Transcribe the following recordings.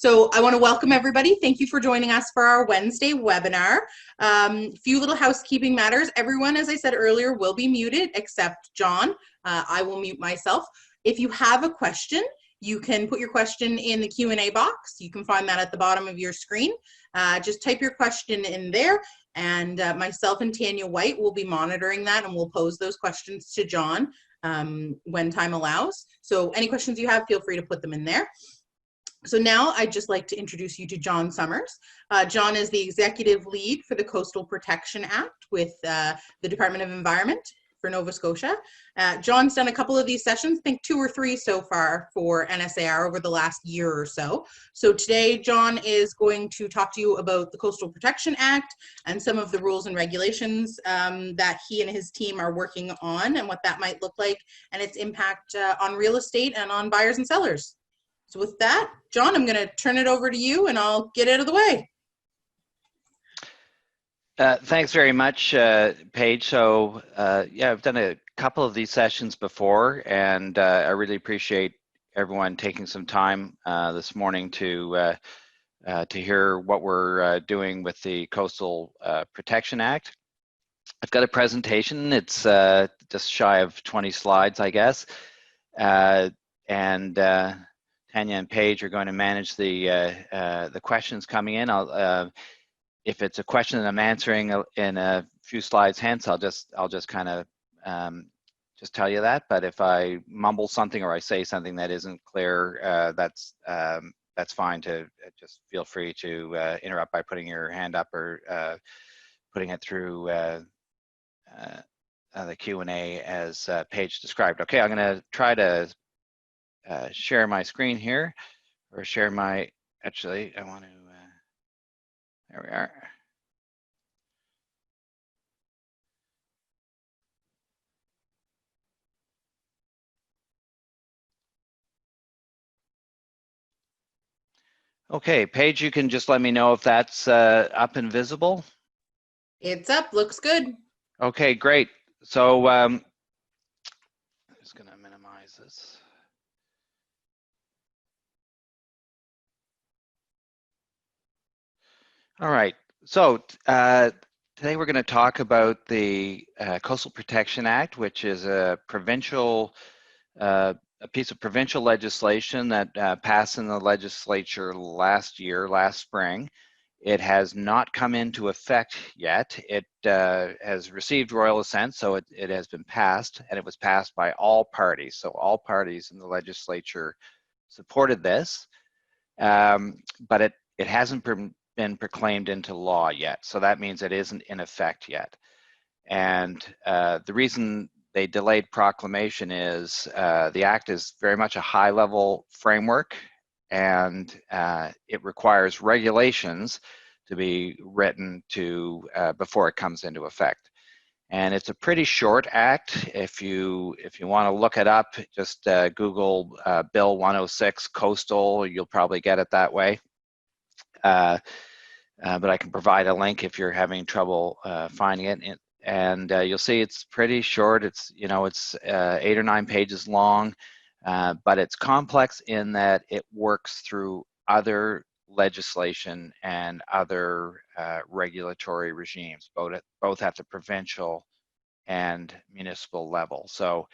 So I want to welcome everybody. Thank you for joining us for our Wednesday webinar. Few little housekeeping matters. Everyone, as I said earlier, will be muted except John. I will mute myself. If you have a question, you can put your question in the Q&A box. You can find that at the bottom of your screen. Just type your question in there, and myself and Tanya White will be monitoring that, and we'll pose those questions to John when time allows. So any questions you have, feel free to put them in there. So now I'd just like to introduce you to John Summers. John is the executive lead for the Coastal Protection Act with the Department of Environment for Nova Scotia. John's done a couple of these sessions, I think 2 or 3 so far for NSAR over the last year or so. So today, John is going to talk to you about the Coastal Protection Act and some of the rules and regulations that he and his team are working on and what that might look like and its impact on real estate and on buyers and sellers. So with that, John, I'm going to turn it over to you and I'll get out of the way. Thanks very much, Paige. So yeah, I've done a couple of these sessions before, and I really appreciate everyone taking some time this morning to hear what we're doing with the Coastal Protection Act. I've got a presentation. It's just shy of 20 slides, I guess, and Tanya and Paige are going to manage the questions coming in. If it's a question that I'm answering in a few slides hence, I'll just kind of just tell you that. But if I mumble something or I say something that isn't clear, that's fine. To just feel free to interrupt by putting your hand up or putting it through the Q&A as Paige described. Okay, I'm going to try to share my screen here, or share my, actually, I want to, there we are. Okay, Paige, you can just let me know if that's up and visible. It's up, looks good. Okay, great. So I'm just going to minimize this. All right, so today we're going to talk about the Coastal Protection Act, which is a provincial, a piece of provincial legislation that passed in the legislature last spring. It has not come into effect yet. It has received royal assent, so it has been passed, and it was passed by all parties. So all parties in the legislature supported this, but it hasn't been proclaimed into law yet. So that means it isn't in effect yet. And the reason they delayed proclamation is the act is very much a high-level framework, and it requires regulations to be written to before it comes into effect. And it's a pretty short act. If you want to look it up, just Google Bill 106 Coastal. You'll probably get it that way. But I can provide a link if you're having trouble finding it. And you'll see it's pretty short. It's 8 or 9 pages long, but it's complex in that it works through other legislation and other regulatory regimes, both at the provincial and municipal level. So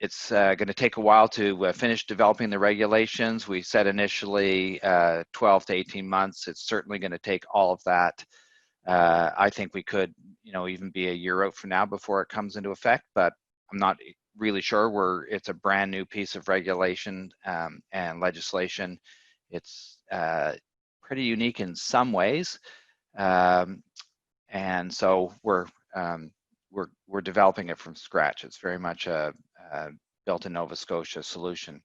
it's going to take a while to finish developing the regulations. We said initially 12 to 18 months. It's certainly going to take all of that. I think we could, even be a year out from now before it comes into effect, but I'm not really sure. It's a brand new piece of regulation and legislation. It's pretty unique in some ways, and so we're developing it from scratch. It's very much a built in Nova Scotia solution.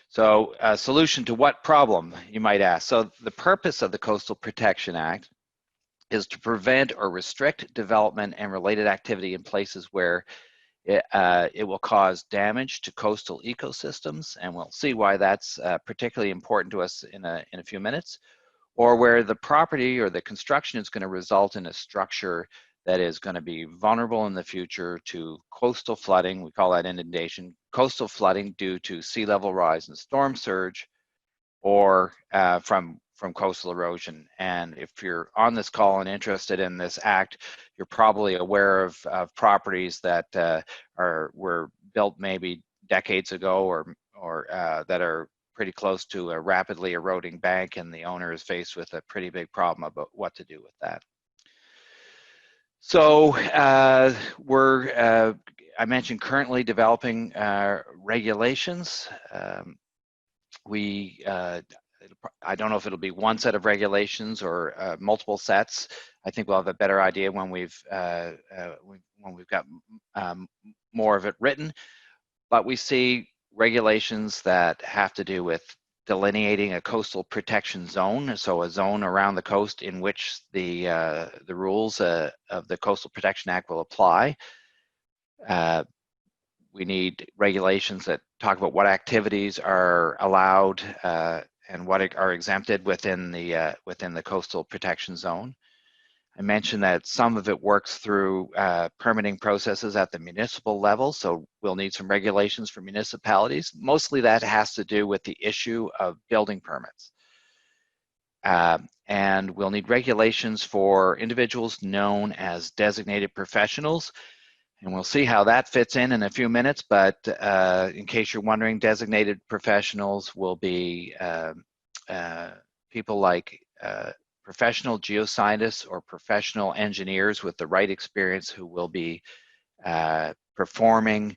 So a solution to what problem, you might ask? So the purpose of the Coastal Protection Act is to prevent or restrict development and related activity in places where it will cause damage to coastal ecosystems, and we'll see why that's particularly important to us in a few minutes, or where the property or the construction is going to result in a structure that is going to be vulnerable in the future to coastal flooding. We call that inundation. Coastal flooding due to sea level rise and storm surge, or from coastal erosion. And if you're on this call and interested in this act, you're probably aware of properties that were built maybe decades ago, or that are pretty close to a rapidly eroding bank, and the owner is faced with a pretty big problem about what to do with that. So I mentioned currently developing regulations. I don't know if it'll be one set of regulations or multiple sets. I think we'll have a better idea when we've got more of it written. But we see regulations that have to do with delineating a coastal protection zone, so a zone around the coast in which the rules of the Coastal Protection Act will apply. We need regulations that talk about what activities are allowed and what are exempted within the coastal protection zone. I mentioned that some of it works through permitting processes at the municipal level, so we'll need some regulations for municipalities. Mostly that has to do with the issue of building permits. And we'll need regulations for individuals known as designated professionals. And we'll see how that fits in a few minutes, but in case you're wondering, designated professionals will be people like professional geoscientists or professional engineers with the right experience who will be performing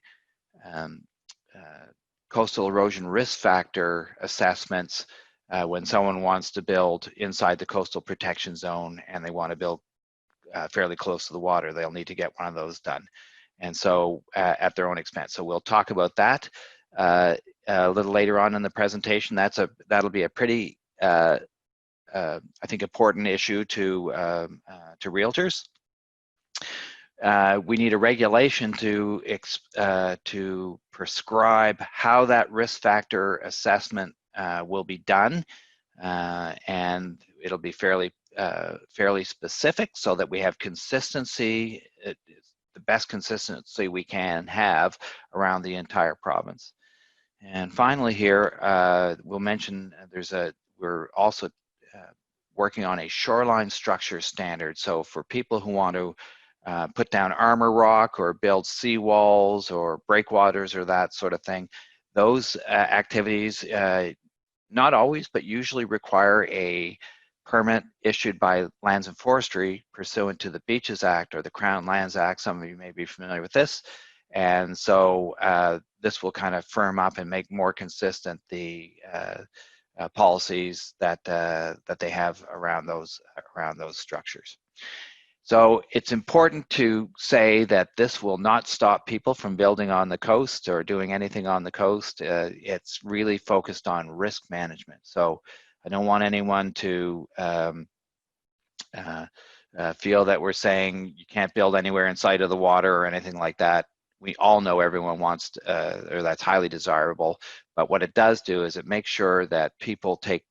coastal erosion risk factor assessments when someone wants to build inside the coastal protection zone and they want to build fairly close to the water. They'll need to get one of those done. And so at their own expense. So we'll talk about that a little later on in the presentation. That'll be a pretty, I think, important issue to realtors. We need a regulation to prescribe how that risk factor assessment will be done, and it'll be fairly specific so that we have consistency. The best consistency we can have around the entire province. And finally here, we'll mention we're also working on a shoreline structure standard. So for people who want to put down armor rock or build seawalls or breakwaters or that sort of thing, those activities, not always, but usually require a permit issued by Lands and Forestry pursuant to the Beaches Act or the Crown Lands Act. Some of you may be familiar with this. And so this will kind of firm up and make more consistent the policies that they have around those structures. So it's important to say that this will not stop people from building on the coast or doing anything on the coast. It's really focused on risk management. So I don't want anyone to feel that we're saying you can't build anywhere in sight of the water or anything like that. We all know everyone wants to, or that's highly desirable, but what it does do is it makes sure that people take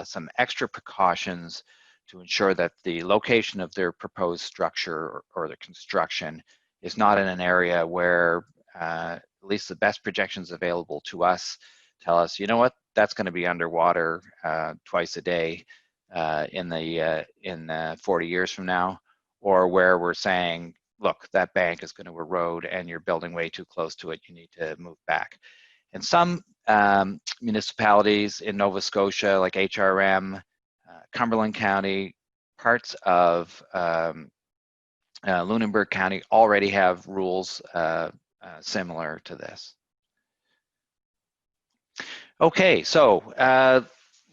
some extra precautions to ensure that the location of their proposed structure or the construction is not in an area where at least the best projections available to us tell us, you know what, that's going to be underwater twice a day in 40 years from now, or where we're saying, look, that bank is going to erode and you're building way too close to it, you need to move back. And some municipalities in Nova Scotia, like HRM, Cumberland County, parts of Lunenburg County already have rules similar to this. Okay, so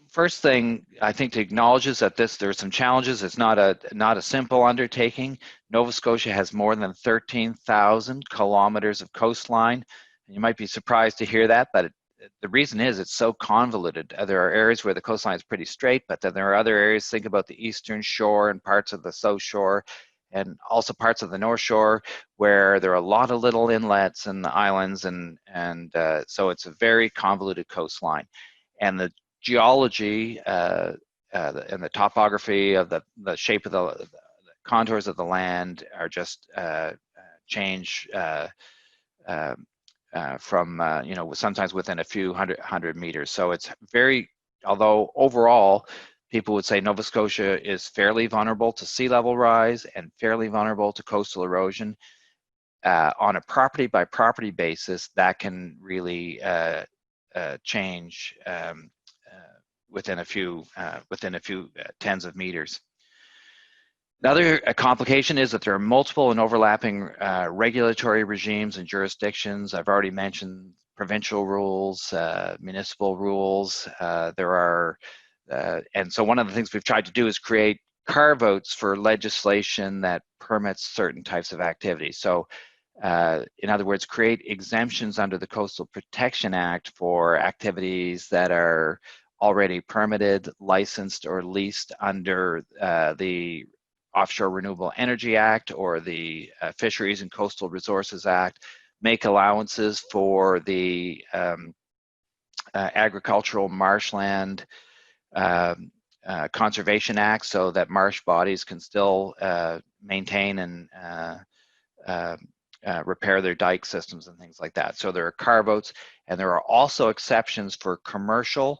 first thing I think to acknowledge is that there's some challenges. It's not a simple undertaking. Nova Scotia has more than 13,000 kilometers of coastline. And you might be surprised to hear that, but the reason is it's so convoluted. There are areas where the coastline is pretty straight, but then there are other areas. Think about the eastern shore and parts of the south shore, and also parts of the north shore where there are a lot of little inlets and islands, and so it's a very convoluted coastline. And the geology and the topography of the shape of the contours of the land are just change from sometimes within a few hundred meters. So it's very although overall, people would say Nova Scotia is fairly vulnerable to sea level rise and fairly vulnerable to coastal erosion. On a property by property basis, that can really change within a few tens of meters. Another complication is that there are multiple and overlapping regulatory regimes and jurisdictions. I've already mentioned provincial rules, municipal rules. And so one of the things we've tried to do is create carve-outs for legislation that permits certain types of activities. So in other words, create exemptions under the Coastal Protection Act for activities that are already permitted, licensed, or leased under the Offshore Renewable Energy Act or the Fisheries and Coastal Resources Act, make allowances for the Agricultural Marshland Conservation Act so that marsh bodies can still maintain and repair their dike systems and things like that. So there are carve-outs, and there are also exceptions for commercial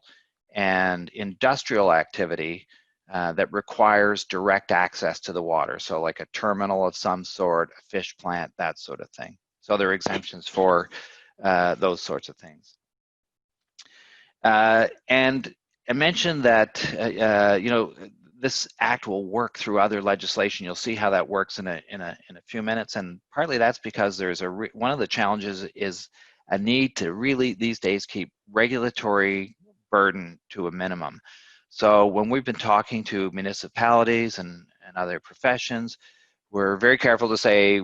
and industrial activity that requires direct access to the water. So like a terminal of some sort, a fish plant, that sort of thing. So there are exemptions for those sorts of things. And I mentioned that, you know, this act will work through other legislation. You'll see how that works in a few minutes, and partly that's because there's one of the challenges is a need to really these days keep regulatory burden to a minimum. So when we've been talking to municipalities and other professions, we're very careful to say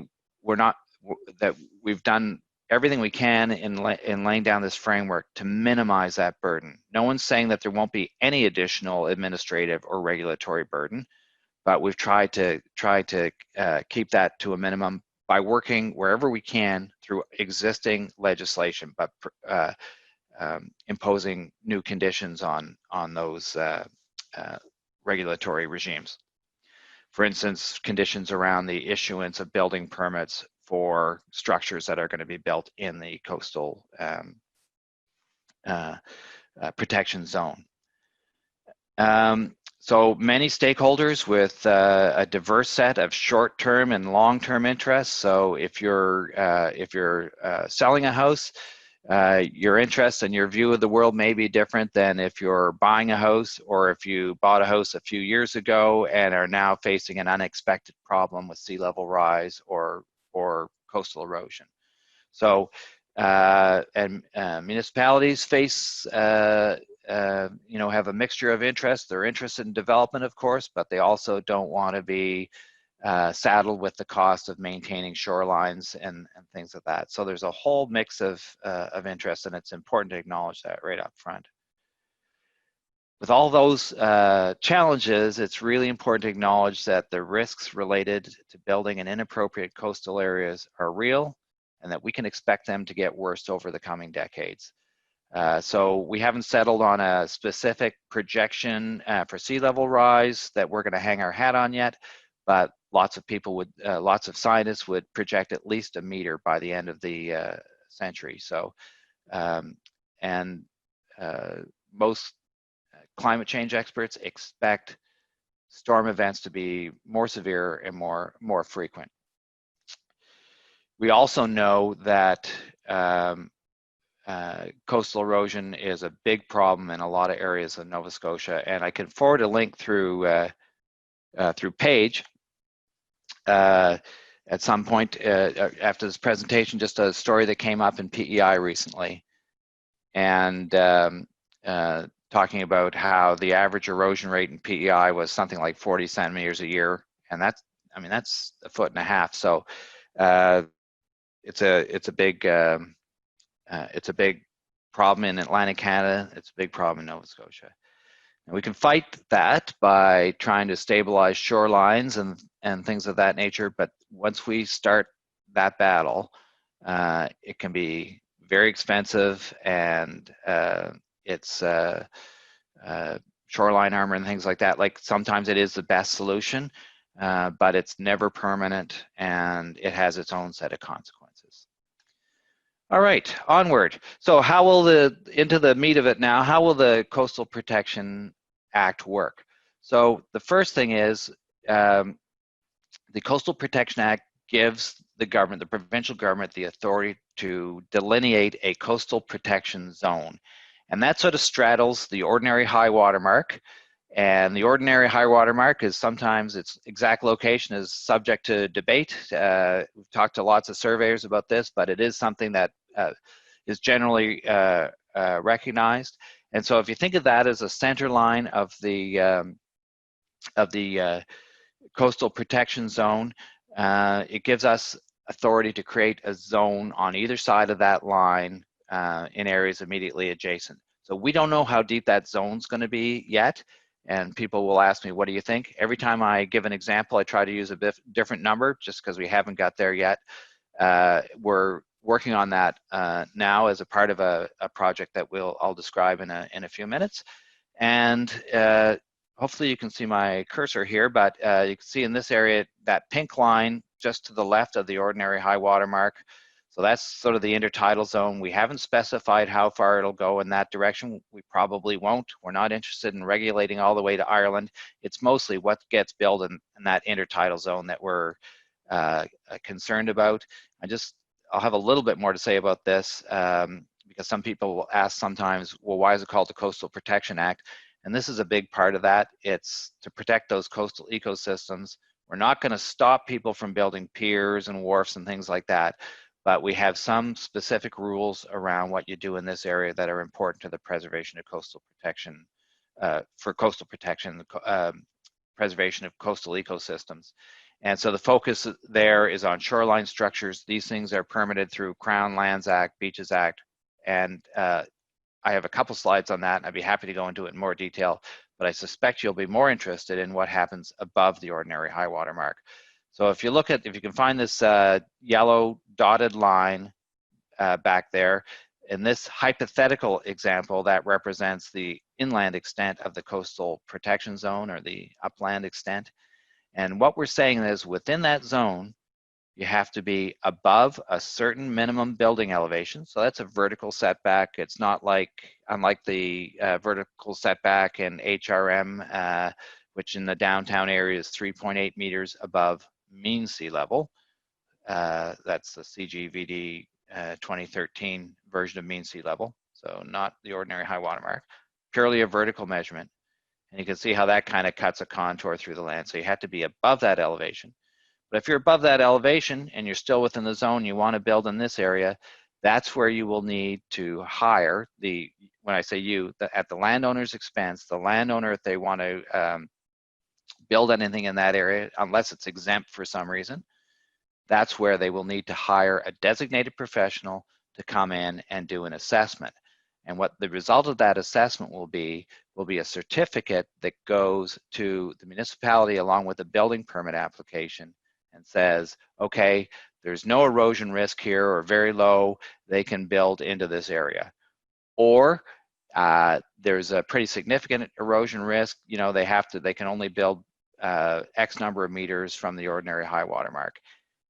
that we've done everything we can in laying down this framework to minimize that burden. No one's saying that there won't be any additional administrative or regulatory burden, but we've tried to keep that to a minimum by working wherever we can through existing legislation, but imposing new conditions on those regulatory regimes. For instance, conditions around the issuance of building permits for structures that are going to be built in the coastal protection zone. So many stakeholders with a diverse set of short-term and long-term interests. So if you're selling a house, your interest and your view of the world may be different than if you're buying a house, or if you bought a house a few years ago and are now facing an unexpected problem with sea level rise or coastal erosion. So municipalities face you know, have a mixture of interests. They're interested in development, of course, but they also don't want to be saddled with the cost of maintaining shorelines and things like that. So there's a whole mix of interests, and it's important to acknowledge that right up front. With all those challenges, it's really important to acknowledge that the risks related to building in inappropriate coastal areas are real, and that we can expect them to get worse over the coming decades. So we haven't settled on a specific projection for sea level rise that we're going to hang our hat on yet, but lots of scientists would project at least a meter by the end of the century. So, most climate change experts expect storm events to be more severe and more frequent. We also know that coastal erosion is a big problem in a lot of areas of Nova Scotia, and I can forward a link through Paige at some point after this presentation, just a story that came up in PEI recently, and talking about how the average erosion rate in PEI was something like 40 centimeters a year, and that's a foot and a half. So it's a big problem in Atlantic Canada. It's a big problem in Nova Scotia. And we can fight that by trying to stabilize shorelines and things of that nature. But once we start that battle, it can be very expensive, and it's shoreline armor and things like that. Like sometimes it is the best solution, but it's never permanent, and it has its own set of consequences. All right, onward. So how will into the meat of it now, how will the Coastal Protection Act work? So the first thing is the Coastal Protection Act gives the government, the provincial government, the authority to delineate a coastal protection zone. And that sort of straddles the ordinary high water mark. And the ordinary high water mark is sometimes its exact location is subject to debate. We've talked to lots of surveyors about this, but it is something that is generally recognized. And so if you think of that as a center line of the coastal protection zone, it gives us authority to create a zone on either side of that line in areas immediately adjacent. So we don't know how deep that zone's going to be yet, and people will ask me, what do you think? Every time I give an example, I try to use a different number just because we haven't got there yet. We're working on that now as a part of a project that I'll describe in a few minutes. And hopefully you can see my cursor here, but you can see in this area, that pink line just to the left of the ordinary high water mark. So that's sort of the intertidal zone. We haven't specified how far it'll go in that direction. We probably won't. We're not interested in regulating all the way to Ireland. It's mostly what gets built in that intertidal zone that we're concerned about. I'll have a little bit more to say about this because some people will ask sometimes, well, why is it called the Coastal Protection Act? And this is a big part of that. It's to protect those coastal ecosystems. We're not going to stop people from building piers and wharfs and things like that, but we have some specific rules around what you do in this area that are important to the preservation of coastal protection, for coastal protection, preservation of coastal ecosystems. And so the focus there is on shoreline structures. These things are permitted through Crown Lands Act, Beaches Act, and I have a couple slides on that, and I'd be happy to go into it in more detail, but I suspect you'll be more interested in what happens above the ordinary high water mark. So if you can find this yellow dotted line back there, in this hypothetical example, that represents the inland extent of the coastal protection zone or the upland extent. And what we're saying is within that zone, you have to be above a certain minimum building elevation. So that's a vertical setback. It's not unlike the vertical setback in HRM, which in the downtown area is 3.8 meters above mean sea level. That's the CGVD 2013 version of mean sea level. So not the ordinary high water mark, purely a vertical measurement. And you can see how that kind of cuts a contour through the land. So you have to be above that elevation. But if you're above that elevation and you're still within the zone you want to build in this area, that's where you will need to hire when I say you, at the landowner's expense, the landowner, if they want to build anything in that area, unless it's exempt for some reason, that's where they will need to hire a designated professional to come in and do an assessment. And what the result of that assessment will be a certificate that goes to the municipality along with a building permit application and says, okay, there's no erosion risk here or very low, they can build into this area. Or there's a pretty significant erosion risk, they can only build X number of meters from the ordinary high water mark.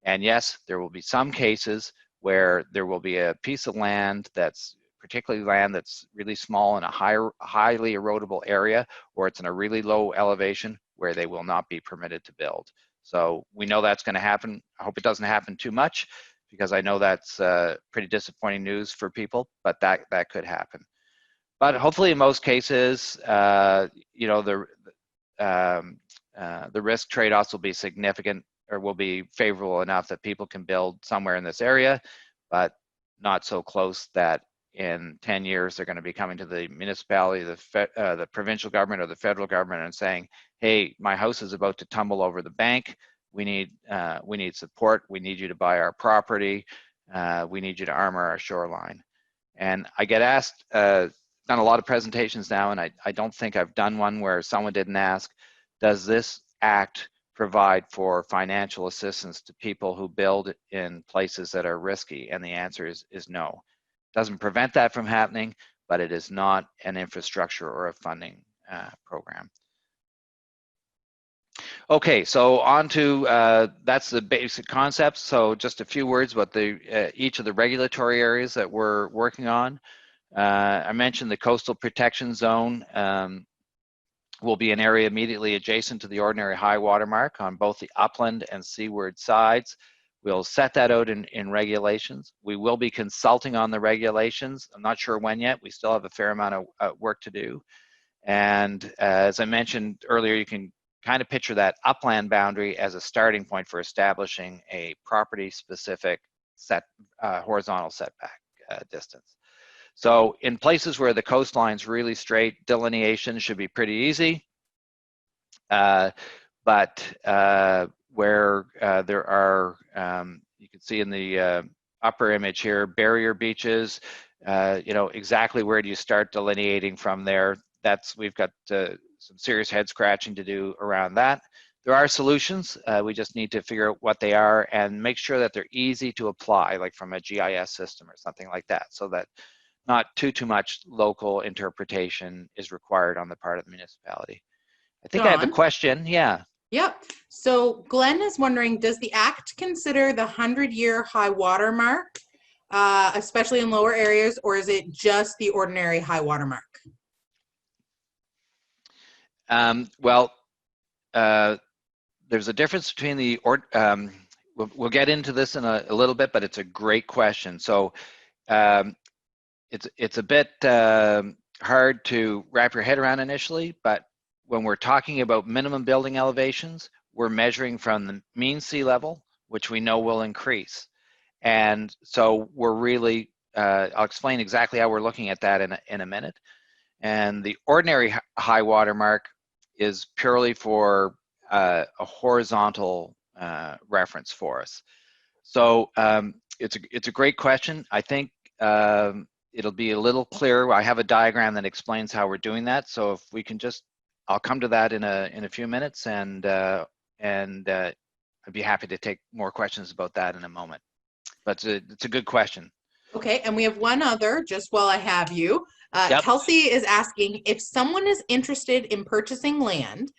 And yes, there will be some cases where there will be a piece of land that's particularly land that's really small in a highly erodible area, or it's in a really low elevation where they will not be permitted to build. So we know that's going to happen. I hope it doesn't happen too much because I know that's pretty disappointing news for people, but that could happen. But hopefully in most cases, the risk trade-offs will be significant or will be favorable enough that people can build somewhere in this area, but not so close that in 10 years they're going to be coming to the municipality, the provincial government or the federal government and saying, hey, my house is about to tumble over the bank. We need support. We need you to buy our property. We need you to armor our shoreline. And I get asked, done a lot of presentations now, and I don't think I've done one where someone didn't ask, does this act provide for financial assistance to people who build in places that are risky? And the answer is no. Doesn't prevent that from happening, but it is not an infrastructure or a funding program. Okay, so on to, that's the basic concepts. So just a few words about each of the regulatory areas that we're working on. I mentioned the coastal protection zone will be an area immediately adjacent to the ordinary high water mark on both the upland and seaward sides. We'll set that out in regulations. We will be consulting on the regulations. I'm not sure when yet. We still have a fair amount of work to do. And as I mentioned earlier, you can kind of picture that upland boundary as a starting point for establishing a property-specific horizontal setback distance. So in places where the coastline's really straight, delineation should be pretty easy. But where there are, you can see in the upper image here, barrier beaches, you know, exactly where do you start delineating from there? We've got some serious head scratching to do around that. There are solutions. We just need to figure out what they are and make sure that they're easy to apply, like from a GIS system or something like that, so that not too much local interpretation is required on the part of the municipality. I think I have a John? question. Yeah. Yep. So Glenn is wondering, does the Act consider the 100-year high water mark, especially in lower areas, or is it just the ordinary high water mark? Well, there's a difference between we'll get into this in a little bit, but it's a great question. So it's a bit hard to wrap your head around initially, but when we're talking about minimum building elevations, we're measuring from the mean sea level, which we know will increase. And so we're really, I'll explain exactly how we're looking at that in a minute. And the ordinary high water mark is purely for a horizontal reference for us. So it's a great question. I think it'll be a little clearer. I have a diagram that explains how we're doing that. So if we can just, I'll come to that in a few minutes, and I'd be happy to take more questions about that in a moment. But it's a good question. Okay, and we have one other, just while I have you. Yep. Kelsey is asking, if someone is interested in purchasing land,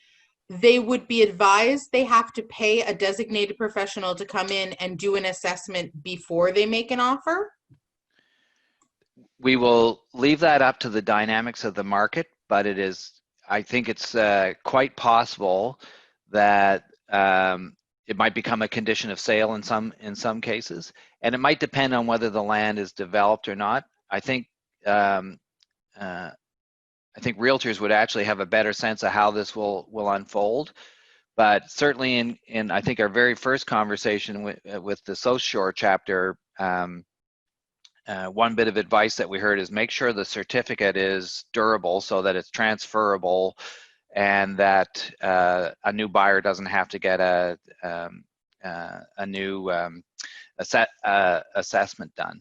they would be advised they have to pay a designated professional to come in and do an assessment before they make an offer? We will leave that up to the dynamics of the market, but I think it's quite possible that it might become a condition of sale in some cases, and it might depend on whether the land is developed or not. I think realtors would actually have a better sense of how this will unfold. But certainly in I think our very first conversation with the South Shore chapter, one bit of advice that we heard is make sure the certificate is durable so that it's transferable, and that a new buyer doesn't have to get a new assessment done.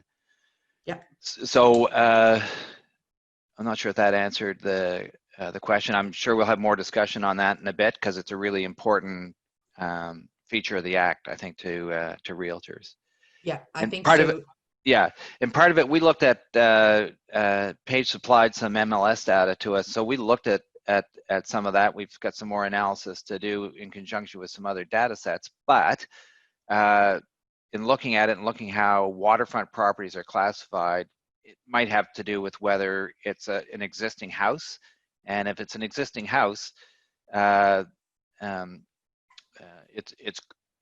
Yeah. So I'm not sure if that answered the question. I'm sure we'll have more discussion on that in a bit, because it's a really important feature of the Act, I think, to realtors. Yeah, I think part so. of it, yeah, and part of it, we looked at, Paige supplied some MLS data to us, so we looked at some of that. We've got some more analysis to do in conjunction with some other data sets, but in looking at it and looking how waterfront properties are classified, it might have to do with whether it's an existing house, and if it's an existing house, it's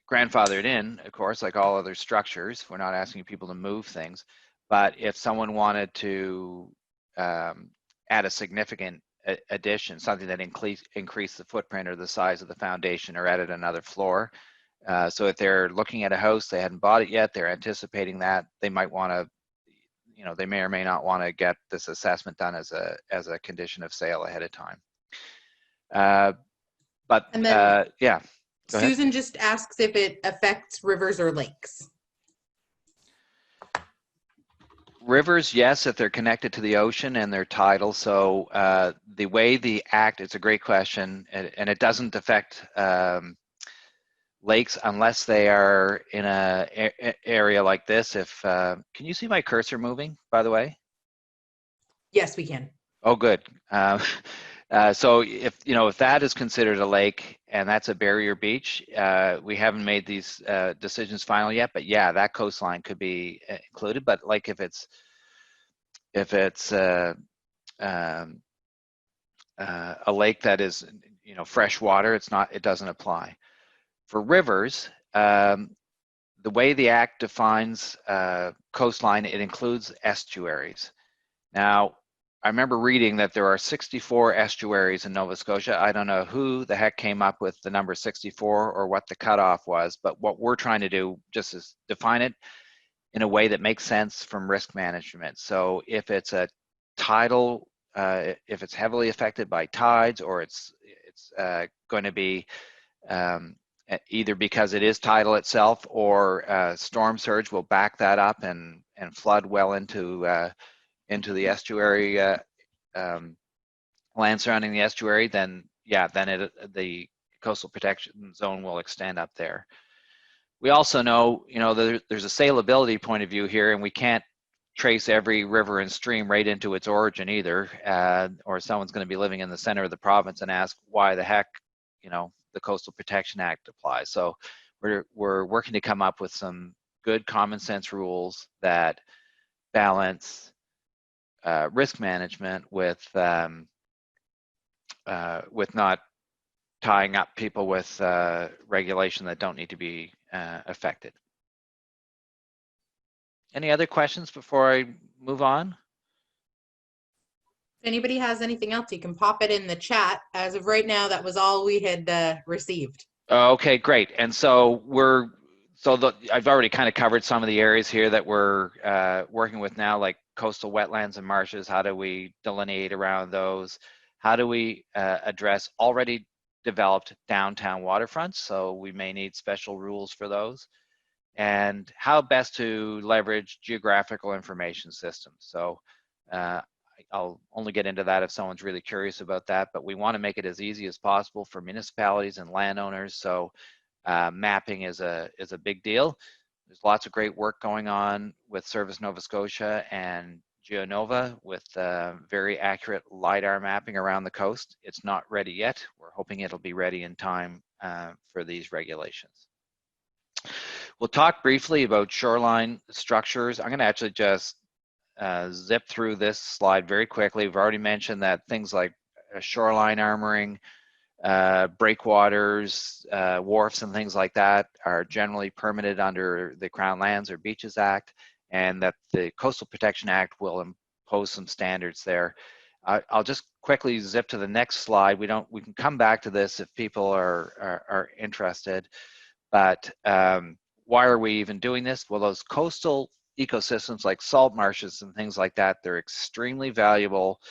grandfathered in, of course, like all other structures. We're not asking people to move things, but if someone wanted to add a significant addition, something that increased the footprint or the size of the foundation, or added another floor, so if they're looking at a house, they hadn't bought it yet, they're anticipating that, they might want to, they may or may not want to get this assessment done as a condition of sale ahead of time. But And then yeah. Susan just asks if it affects rivers or lakes. Rivers, yes, if they're connected to the ocean and they're tidal. So the way the Act, it's a great question, and it doesn't affect lakes unless they are in a area like this. Can you see my cursor moving, by the way? Yes, we can. Oh, good. So if that is considered a lake and that's a barrier beach, we haven't made these decisions final yet, but yeah, that coastline could be included. But like if it's um, a lake that is fresh water, it doesn't apply. For rivers, the way the Act defines coastline, it includes estuaries. Now, I remember reading that there are 64 estuaries in Nova Scotia. I don't know who the heck came up with the number 64 or what the cutoff was, but what we're trying to do just is define it in a way that makes sense from risk management. So if it's a tidal, if it's heavily affected by tides, or it's going to be either because it is tidal itself, or storm surge will back that up and flood well into the estuary, land surrounding the estuary, then yeah, then the coastal protection zone will extend up there. We also know, there's a salability point of view here, and we can't trace every river and stream right into its origin either, or someone's going to be living in the center of the province and ask why the heck, the Coastal Protection Act applies. So we're working to come up with some good common sense rules that balance risk management with not tying up people with regulation that don't need to be affected. Any other questions before I move on? If anybody has anything else, you can pop it in the chat. As of right now, that was all we had received. Okay, great. And so I've already kind of covered some of the areas here that we're working with now, like coastal wetlands and marshes. How do we delineate around those? How do we address already developed downtown waterfronts? So we may need special rules for those. And how best to leverage geographical information systems. So I'll only get into that if someone's really curious about that, but we want to make it as easy as possible for municipalities and landowners. So mapping is a big deal. There's lots of great work going on with Service Nova Scotia and GeoNova with very accurate LiDAR mapping around the coast. It's not ready yet. We're hoping it'll be ready in time for these regulations. We'll talk briefly about shoreline structures. I'm going to actually just zip through this slide very quickly. We've already mentioned that things like shoreline armoring, breakwaters, wharfs, and things like that are generally permitted under the Crown Lands or Beaches Act, and that the Coastal Protection Act will impose some standards there. I'll just quickly zip to the next slide. We can come back to this if people are interested, but why are we even doing this? Well, those coastal ecosystems like salt marshes and things like that, they're extremely valuable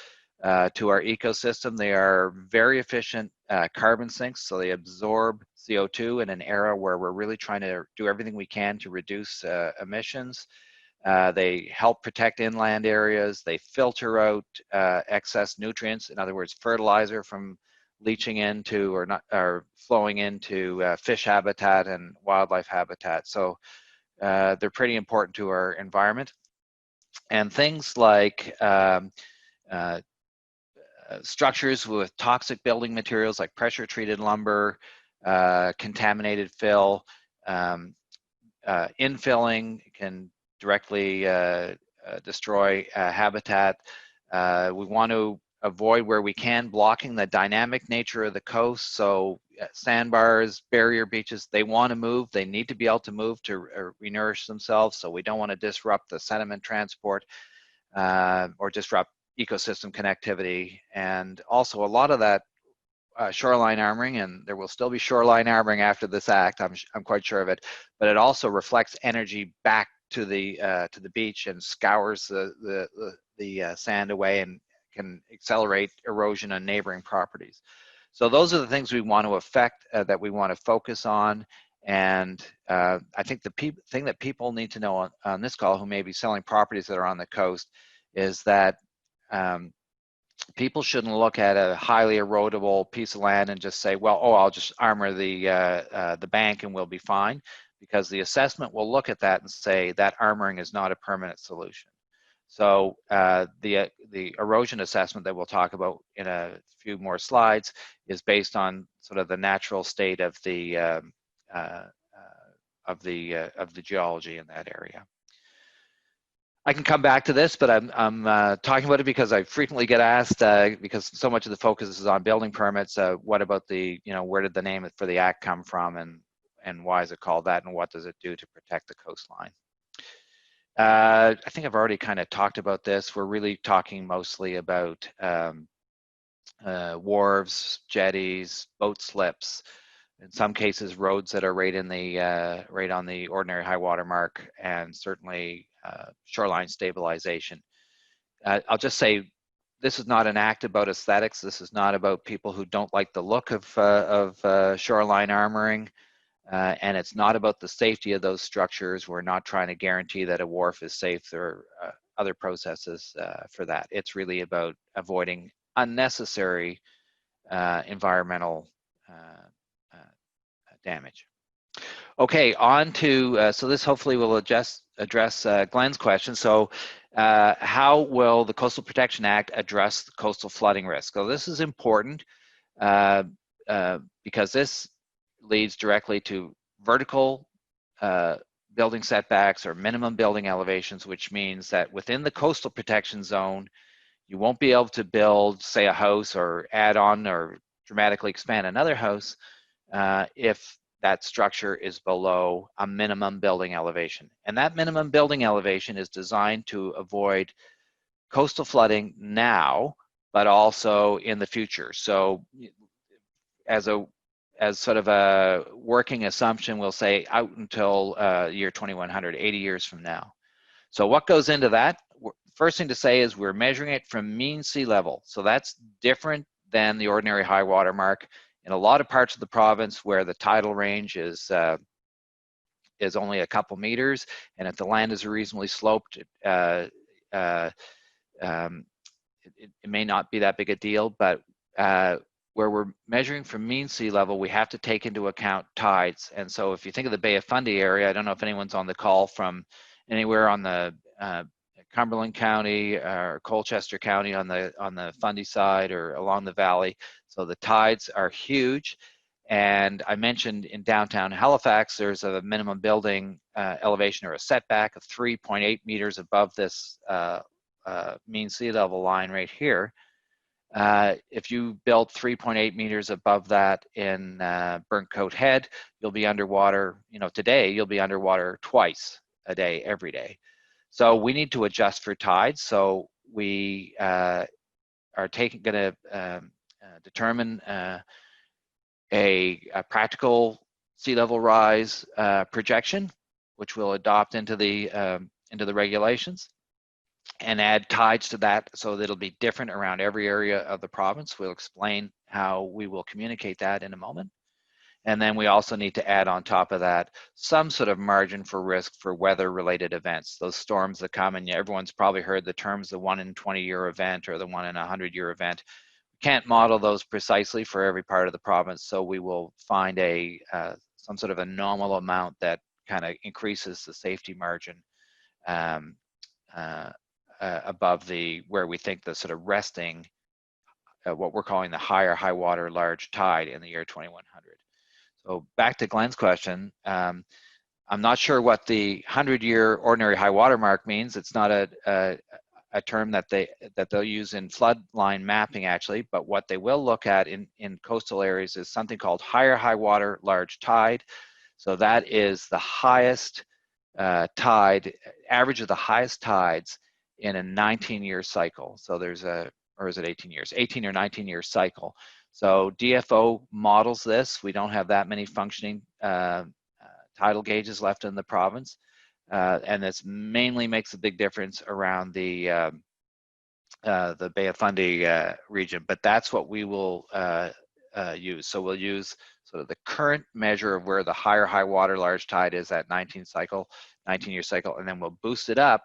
to our ecosystem. They are very efficient carbon sinks, so they absorb CO2 in an era where we're really trying to do everything we can to reduce emissions. They help protect inland areas. They filter out excess nutrients, in other words, fertilizer from leaching into or flowing into fish habitat and wildlife habitat. So they're pretty important to our environment. And things like structures with toxic building materials like pressure treated lumber, contaminated fill, infilling can directly destroy habitat. We want to avoid, where we can, blocking the dynamic nature of the coast. So sandbars, barrier beaches, they want to move. They need to be able to move to renourish themselves. So we don't want to disrupt the sediment transport or disrupt ecosystem connectivity. And also a lot of that shoreline armoring, and there will still be shoreline armoring after this act, I'm quite sure of it, but it also reflects energy back to the beach and scours the sand away and can accelerate erosion on neighboring properties. So those are the things we want to affect, that we want to focus on. And I think the thing that people need to know on this call, who may be selling properties that are on the coast, is that people shouldn't look at a highly erodible piece of land and just say, well, I'll just armor the bank and we'll be fine, because the assessment will look at that and say that armoring is not a permanent solution. So the erosion assessment that we'll talk about in a few more slides is based on sort of the natural state of the geology in that area. I can come back to this, but I'm talking about it because I frequently get asked, because so much of the focus is on building permits, what about the, where did the name for the act come from, and why is it called that, and what does it do to protect the coastline? I think I've already kind of talked about this. We're really talking mostly about wharves, jetties, boat slips, in some cases roads that are right on the ordinary high water mark, and certainly shoreline stabilization. I'll just say this is not an act about aesthetics. This is not about people who don't like the look of shoreline armoring, and it's not about the safety of those structures. We're not trying to guarantee that a wharf is safe or other processes for that. It's really about avoiding unnecessary environmental damage. Okay, on to, so this hopefully will address Glenn's question. So how will the Coastal Protection Act address the coastal flooding risk? So this is important because this leads directly to vertical building setbacks or minimum building elevations, which means that within the coastal protection zone, you won't be able to build, say, a house or add on or dramatically expand another house if that structure is below a minimum building elevation. And that minimum building elevation is designed to avoid coastal flooding now, but also in the future. So as sort of a working assumption, we'll say out until year 2100, 80 years from now. So what goes into that? First thing to say is we're measuring it from mean sea level. So that's different than the ordinary high water mark. In a lot of parts of the province where the tidal range is only a couple meters, and if the land is reasonably sloped, it may not be that big a deal, but where we're measuring from mean sea level, we have to take into account tides. And so if you think of the Bay of Fundy area, I don't know if anyone's on the call from anywhere on the Cumberland County or Colchester County on the Fundy side or along the valley. So the tides are huge. And I mentioned in downtown Halifax, there's a minimum building elevation or a setback of 3.8 meters above this mean sea level line right here. If you build 3.8 meters above that in Burnt Coat Head, you'll be underwater, today you'll be underwater twice a day, every day. So we need to adjust for tides. So we are going to determine a practical sea level rise projection, which we'll adopt into the regulations, and add tides to that so that it'll be different around every area of the province. We'll explain how we will communicate that in a moment. And then we also need to add on top of that some sort of margin for risk for weather-related events, those storms that come, and everyone's probably heard the terms, the 1 in 20-year event or the 1 in 100-year event. We can't model those precisely for every part of the province, so we will find some sort of a normal amount that kind of increases the safety margin above where we think the sort of resting, what we're calling the higher high water large tide in the year 2100. So back to Glenn's question, I'm not sure what the 100-year ordinary high water mark means. It's not a term that they'll use in floodline mapping actually, but what they will look at in coastal areas is something called higher high water large tide. So that is the highest tide, average of the highest tides in a 19-year cycle. So there's or is it 18 years? 18 or 19-year cycle. So DFO models this. We don't have that many functioning tidal gauges left in the province. And this mainly makes a big difference around the Bay of Fundy region, but that's what we will use. So we'll use sort of the current measure of where the higher high water large tide is at 19-year cycle, and then we'll boost it up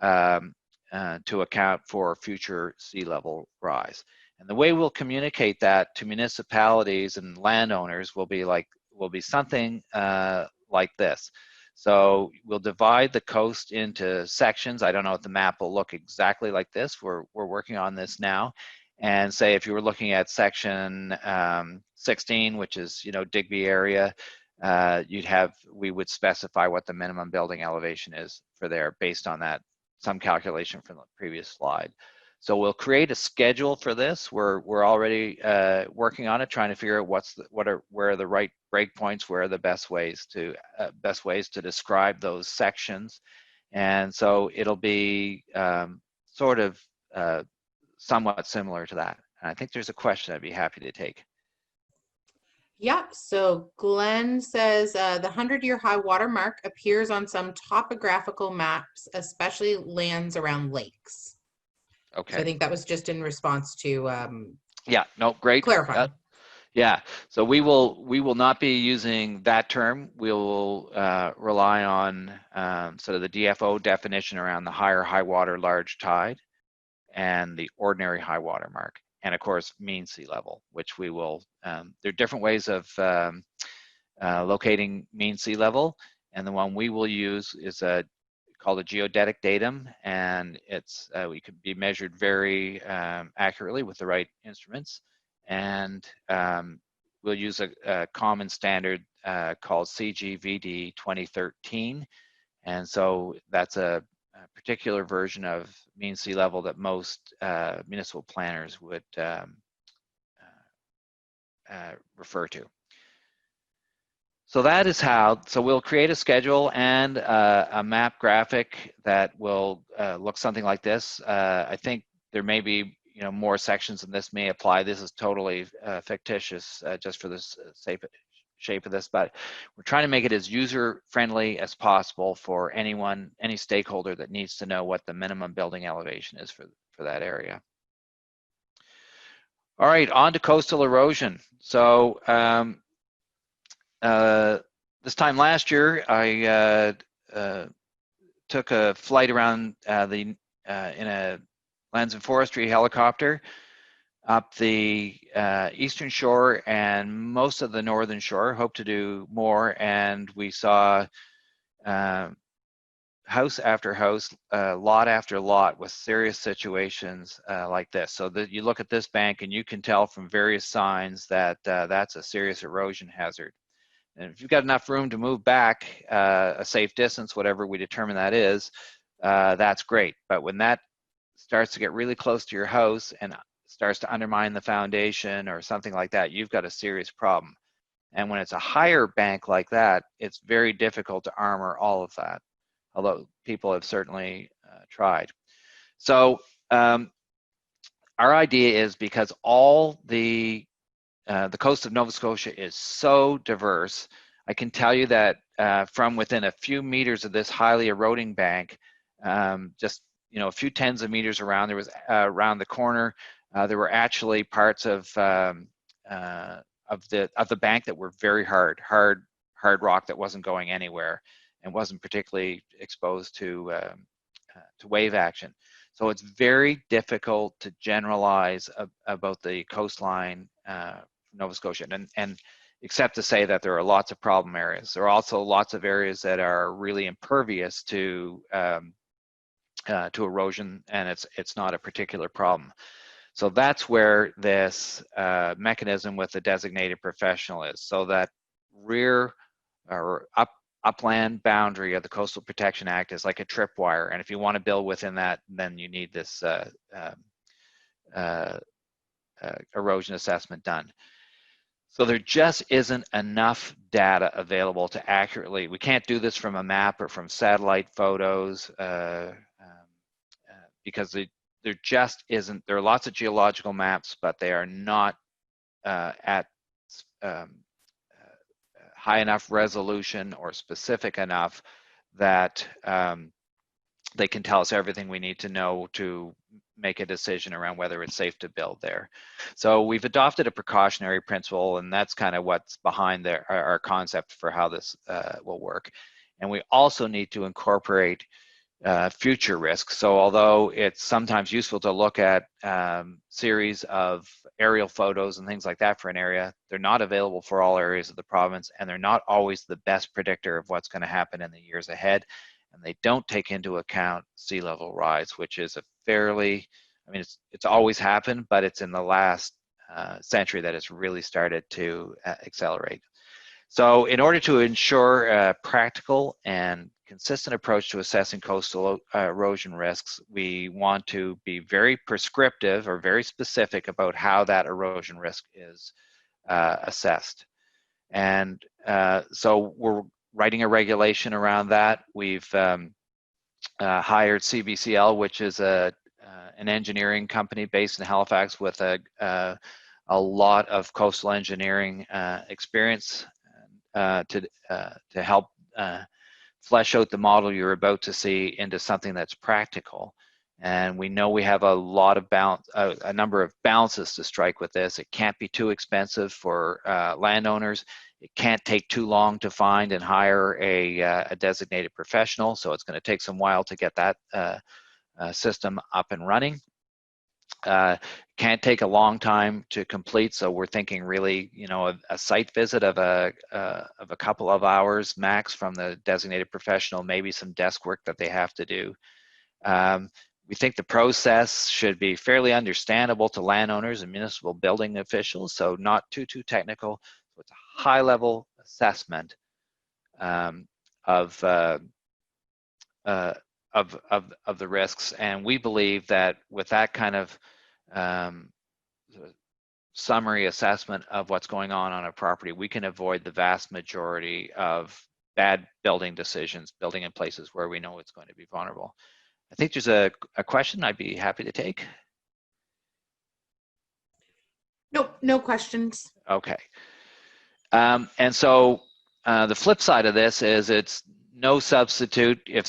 to account for future sea level rise. And the way we'll communicate that to municipalities and landowners will be something like this. So we'll divide the coast into sections. I don't know if the map will look exactly like this. We're working on this now. And say if you were looking at section 16, which is, you know, Digby area, we would specify what the minimum building elevation is for there based on that, some calculation from the previous slide. So we'll create a schedule for this. We're already working on it, trying to figure out where are the right breakpoints, where are the best ways to describe those sections. And so it'll be sort of somewhat similar to that. And I think there's a question I'd be happy to take. Yeah, so Glenn says the 100-year high water mark appears on some topographical maps, especially lands around lakes. Okay. So I think that was just in response to yeah, no, great. clarifying. Yeah, so we will not be using that term. We'll rely on sort of the DFO definition around the higher high water large tide and the ordinary high water mark. And of course, mean sea level, which we will, there are different ways of locating mean sea level. And the one we will use is called a geodetic datum. And we can be measured very accurately with the right instruments. And we'll use a common standard called CGVD 2013. And so that's a particular version of mean sea level that most municipal planners would refer to. So that is how, so we'll create a schedule and a map graphic that will look something like this. I think there may be, you know, more sections and this may apply. This is totally fictitious just for this shape of this, but we're trying to make it as user-friendly as possible for any stakeholder that needs to know what the minimum building elevation is for that area. All right, on to coastal erosion. So this time last year, I took a flight around in a Lands and Forestry helicopter up the eastern shore and most of the northern shore. Hope to do more, and we saw house after house, lot after lot with serious situations like this. So that you look at this bank and you can tell from various signs that that's a serious erosion hazard. And if you've got enough room to move back a safe distance, whatever we determine that is, that's great. But when that starts to get really close to your house and starts to undermine the foundation or something like that, you've got a serious problem. And when it's a higher bank like that, it's very difficult to armor all of that, although people have certainly tried. So our idea is, because all the coast of Nova Scotia is so diverse, I can tell you that from within a few meters of this highly eroding bank, just, you know, a few tens of meters around, there was around the corner, there were actually parts of the bank that were very hard rock that wasn't going anywhere and wasn't particularly exposed to wave action. So it's very difficult to generalize about the coastline Nova Scotia, and except to say that there are lots of problem areas. There are also lots of areas that are really impervious to erosion, and it's not a particular problem. So that's where this mechanism with the designated professional is. So that rear or upland boundary of the Coastal Protection Act is like a tripwire, and if you want to build within that, then you need this erosion assessment done. So there just isn't enough data available to accurately, we can't do this from a map or from satellite photos because there just isn't, there are lots of geological maps, but they are not at high enough resolution or specific enough that they can tell us everything we need to know to make a decision around whether it's safe to build there. So we've adopted a precautionary principle, and that's kind of what's behind our concept for how this will work. And we also need to incorporate future risks. So although it's sometimes useful to look at series of aerial photos and things like that for an area, they're not available for all areas of the province, and they're not always the best predictor of what's going to happen in the years ahead. And they don't take into account sea level rise, which is a fairly, I mean, it's always happened, but it's in the last century that it's really started to accelerate. So in order to ensure a practical and consistent approach to assessing coastal erosion risks, we want to be very prescriptive or very specific about how that erosion risk is assessed. And so we're writing a regulation around that. We've hired CBCL, which is an engineering company based in Halifax with a lot of coastal engineering experience to help flesh out the model you're about to see into something that's practical. And we know we have a lot of a number of balances to strike with this. It can't be too expensive for landowners. It can't take too long to find and hire a designated professional. So it's going to take some while to get that system up and running. Can't take a long time to complete, so we're thinking really, you know, a site visit of a couple of hours max from the designated professional, maybe some desk work that they have to do. We think the process should be fairly understandable to landowners and municipal building officials, so not too technical. So it's a high-level assessment of the risks, and we believe that with that kind of summary assessment of what's going on a property, we can avoid the vast majority of bad building decisions, building in places where we know it's going to be vulnerable. I think there's a question I'd be happy to take. Nope, no questions. Okay. And so the flip side of this is it's no substitute if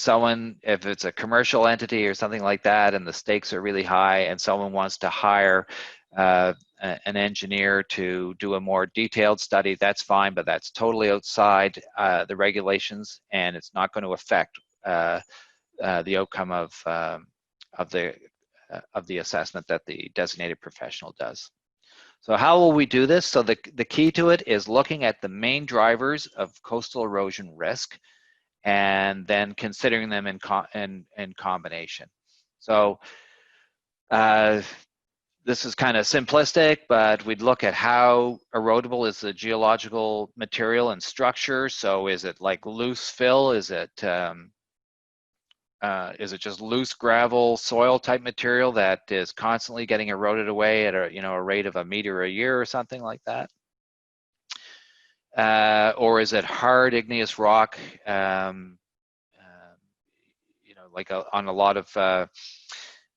it's a commercial entity or something like that and the stakes are really high and someone wants to hire an engineer to do a more detailed study, that's fine, but that's totally outside the regulations, and it's not going to affect the outcome of the assessment that the designated professional does. So how will we do this? So the key to it is looking at the main drivers of coastal erosion risk and then considering them in combination. So this is kind of simplistic, but we'd look at how erodible is the geological material and structure. So is it like loose fill? Is it just loose gravel soil type material that is constantly getting eroded away at a rate of a meter a year or something like that? Or is it hard igneous rock? Like on a lot of from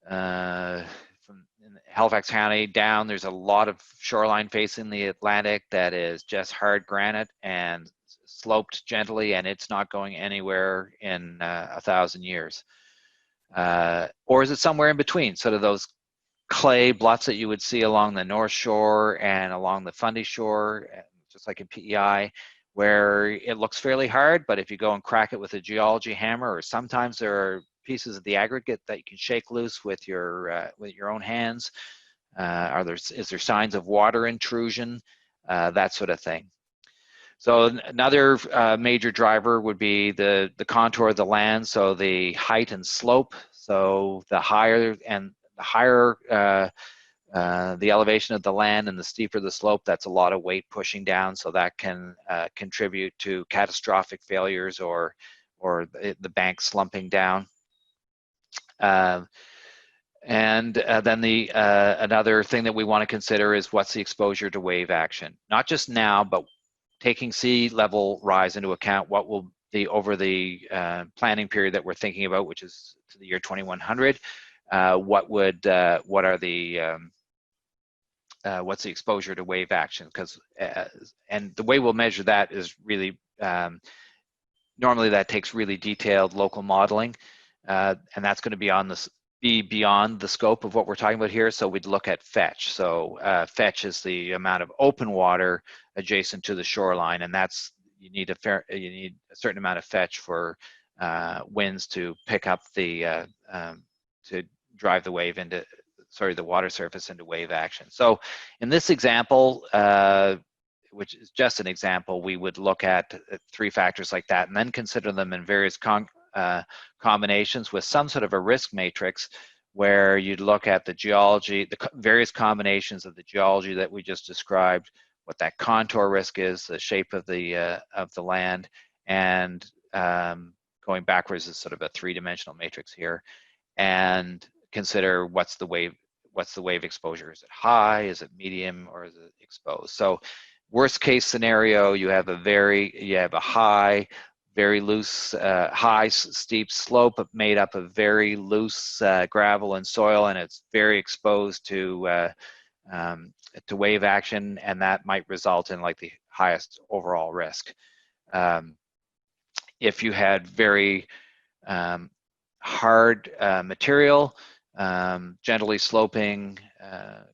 in Halifax County down, there's a lot of shoreline facing the Atlantic that is just hard granite and sloped gently, and it's not going anywhere in 1,000 years. Or is it somewhere in between, sort of those clay bluffs that you would see along the North Shore and along the Fundy Shore, just like in PEI, where it looks fairly hard, but if you go and crack it with a geology hammer, or sometimes there are pieces of the aggregate that you can shake loose with your own hands. Is there signs of water intrusion? That sort of thing. So another major driver would be the contour of the land, so the height and slope. So the higher the elevation of the land and the steeper the slope, that's a lot of weight pushing down, so that can contribute to catastrophic failures or the bank slumping down. And then another thing that we want to consider is what's the exposure to wave action, not just now, but taking sea level rise into account. What will over the planning period that we're thinking about, which is to the year 2100, what's the exposure to wave action? Because and the way we'll measure that is really normally that takes really detailed local modeling, and that's going to be beyond the scope of what we're talking about here. So we'd look at fetch. So fetch is the amount of open water adjacent to the shoreline, and you need a certain amount of fetch for winds to pick up to drive the wave into, the water surface into wave action. So in this example, which is just an example, we would look at 3 factors like that and then consider them in various combinations with some sort of a risk matrix, where you'd look at the geology, the various combinations of the geology that we just described, what that contour risk is, the shape of the land, and going backwards is sort of a 3-dimensional matrix here, and consider what's the wave exposure. Is it high? Is it medium? Or is it exposed? So worst case scenario, you have a high, very loose, high steep slope made up of very loose gravel and soil, and it's very exposed to wave action, and that might result in like the highest overall risk. If you had very hard material, gently sloping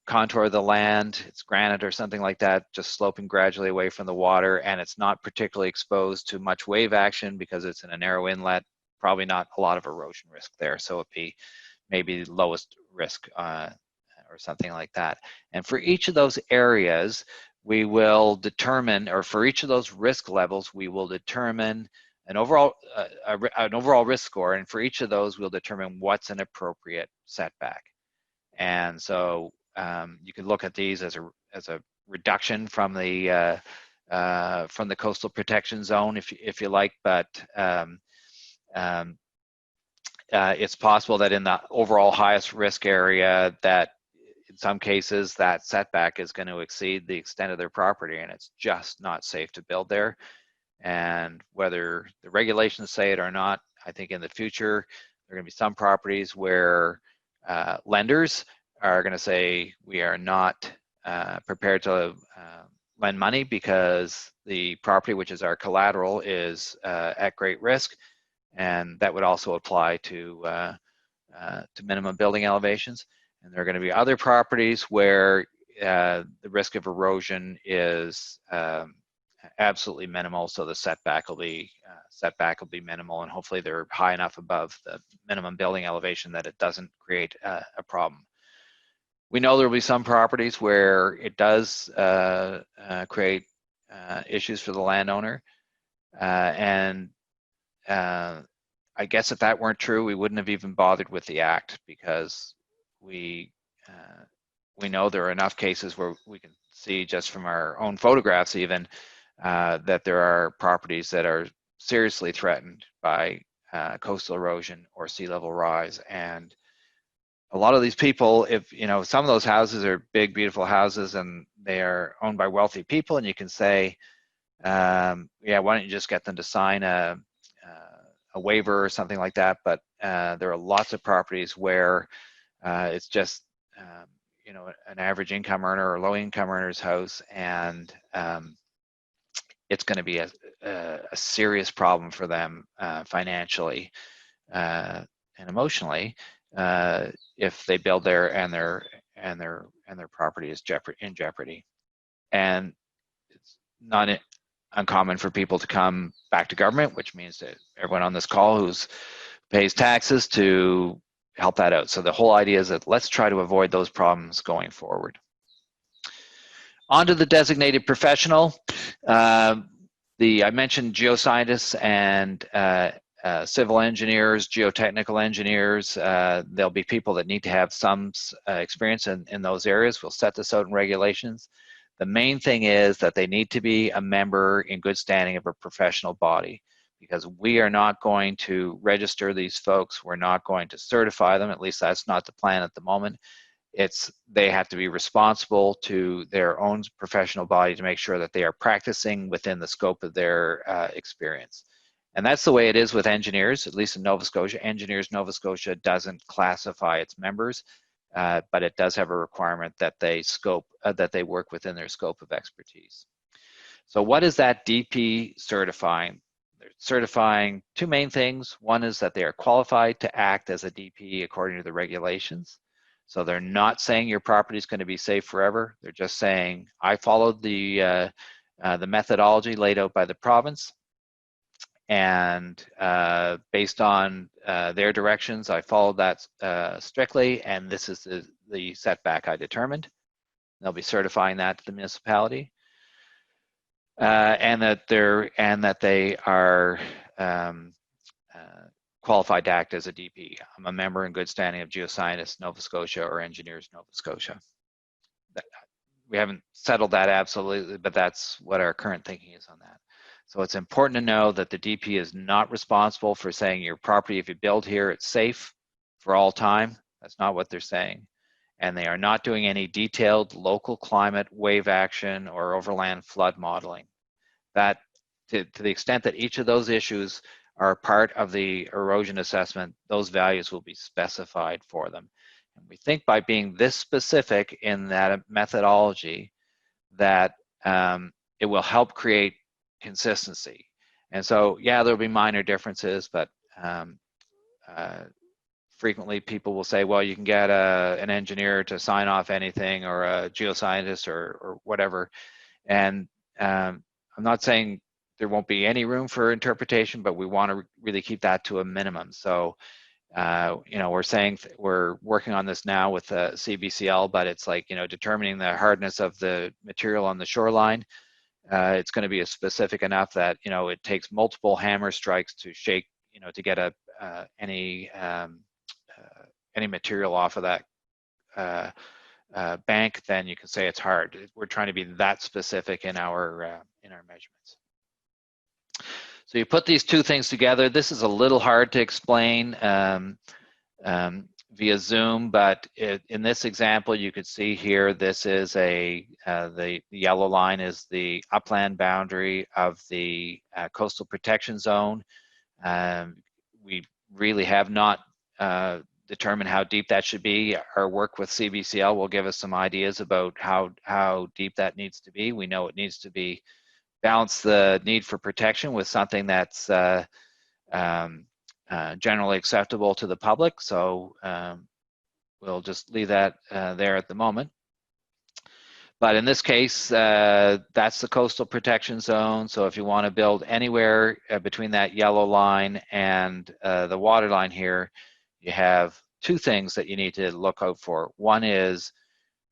contour of the land, it's granite or something like that, just sloping gradually away from the water, and it's not particularly exposed to much wave action because it's in a narrow inlet, probably not a lot of erosion risk there, so it'd be maybe lowest risk or something like that. And for each of those areas, we will determine, or for each of those risk levels, we will determine an overall risk score, and for each of those, we'll determine what's an appropriate setback. And so you can look at these as a reduction from the coastal protection zone, if you like, but it's possible that in the overall highest risk area, that in some cases that setback is going to exceed the extent of their property, and it's just not safe to build there. And whether the regulations say it or not, I think in the future there are going to be some properties where lenders are going to say we are not prepared to lend money because the property, which is our collateral, is at great risk, and that would also apply to minimum building elevations. And there are going to be other properties where the risk of erosion is absolutely minimal, so the setback will be minimal, and hopefully they're high enough above the minimum building elevation that it doesn't create a problem. We know there will be some properties where it does create issues for the landowner, and I guess if that weren't true, we wouldn't have even bothered with the act, because we know there are enough cases where we can see just from our own photographs even that there are properties that are seriously threatened by coastal erosion or sea level rise. And a lot of these people, if some of those houses are big, beautiful houses, and they are owned by wealthy people, and you can say, yeah, why don't you just get them to sign a waiver or something like that? But there are lots of properties where it's just an average income earner or low income earner's house, and it's going to be a serious problem for them financially and emotionally if they build there and their property is in jeopardy. And it's not uncommon for people to come back to government, which means that everyone on this call who's pays taxes, to help that out. So the whole idea is that let's try to avoid those problems going forward. On to the designated professional. I mentioned geoscientists and civil engineers, geotechnical engineers. There'll be people that need to have some experience in those areas. We'll set this out in regulations. The main thing is that they need to be a member in good standing of a professional body, because we are not going to register these folks. We're not going to certify them. At least that's not the plan at the moment. They have to be responsible to their own professional body to make sure that they are practicing within the scope of their experience. And that's the way it is with engineers, at least in Nova Scotia. Engineers Nova Scotia doesn't classify its members, but it does have a requirement that they work within their scope of expertise. So what is that DP certifying? They're certifying two main things. One is that they are qualified to act as a DP according to the regulations. So they're not saying your property is going to be safe forever. They're just saying, I followed the methodology laid out by the province, and based on their directions, I followed that strictly, and this is the setback I determined. They'll be certifying that to the municipality, and that they are qualified to act as a DP. I'm a member in good standing of Geoscientists Nova Scotia or Engineers Nova Scotia. We haven't settled that absolutely, but that's what our current thinking is on that. So it's important to know that the DP is not responsible for saying your property, if you build here, it's safe for all time. That's not what they're saying. And they are not doing any detailed local climate, wave action, or overland flood modeling. That, to the extent that each of those issues are part of the erosion assessment, those values will be specified for them. And we think by being this specific in that methodology that it will help create consistency. And so, yeah, there'll be minor differences, but frequently people will say, well, you can get an engineer to sign off anything, or a geoscientist, or whatever. And I'm not saying there won't be any room for interpretation, but we want to really keep that to a minimum. So you know, we're saying we're working on this now with CBCL, but it's like, you know, determining the hardness of the material on the shoreline. It's going to be specific enough that, you know, it takes multiple hammer strikes to shake, you know, to get any material off of that bank. Then you can say it's hard. We're trying to be that specific in our measurements. So you put these two things together. This is a little hard to explain via Zoom, but in this example, you could see here, this is the yellow line is the upland boundary of the coastal protection zone. We really have not determined how deep that should be. Our work with CBCL will give us some ideas about how deep that needs to be. We know it needs to be balance the need for protection with something that's generally acceptable to the public. So we'll just leave that there at the moment. But in this case, that's the coastal protection zone. So if you want to build anywhere between that yellow line and the water line here, you have two things that you need to look out for. One is,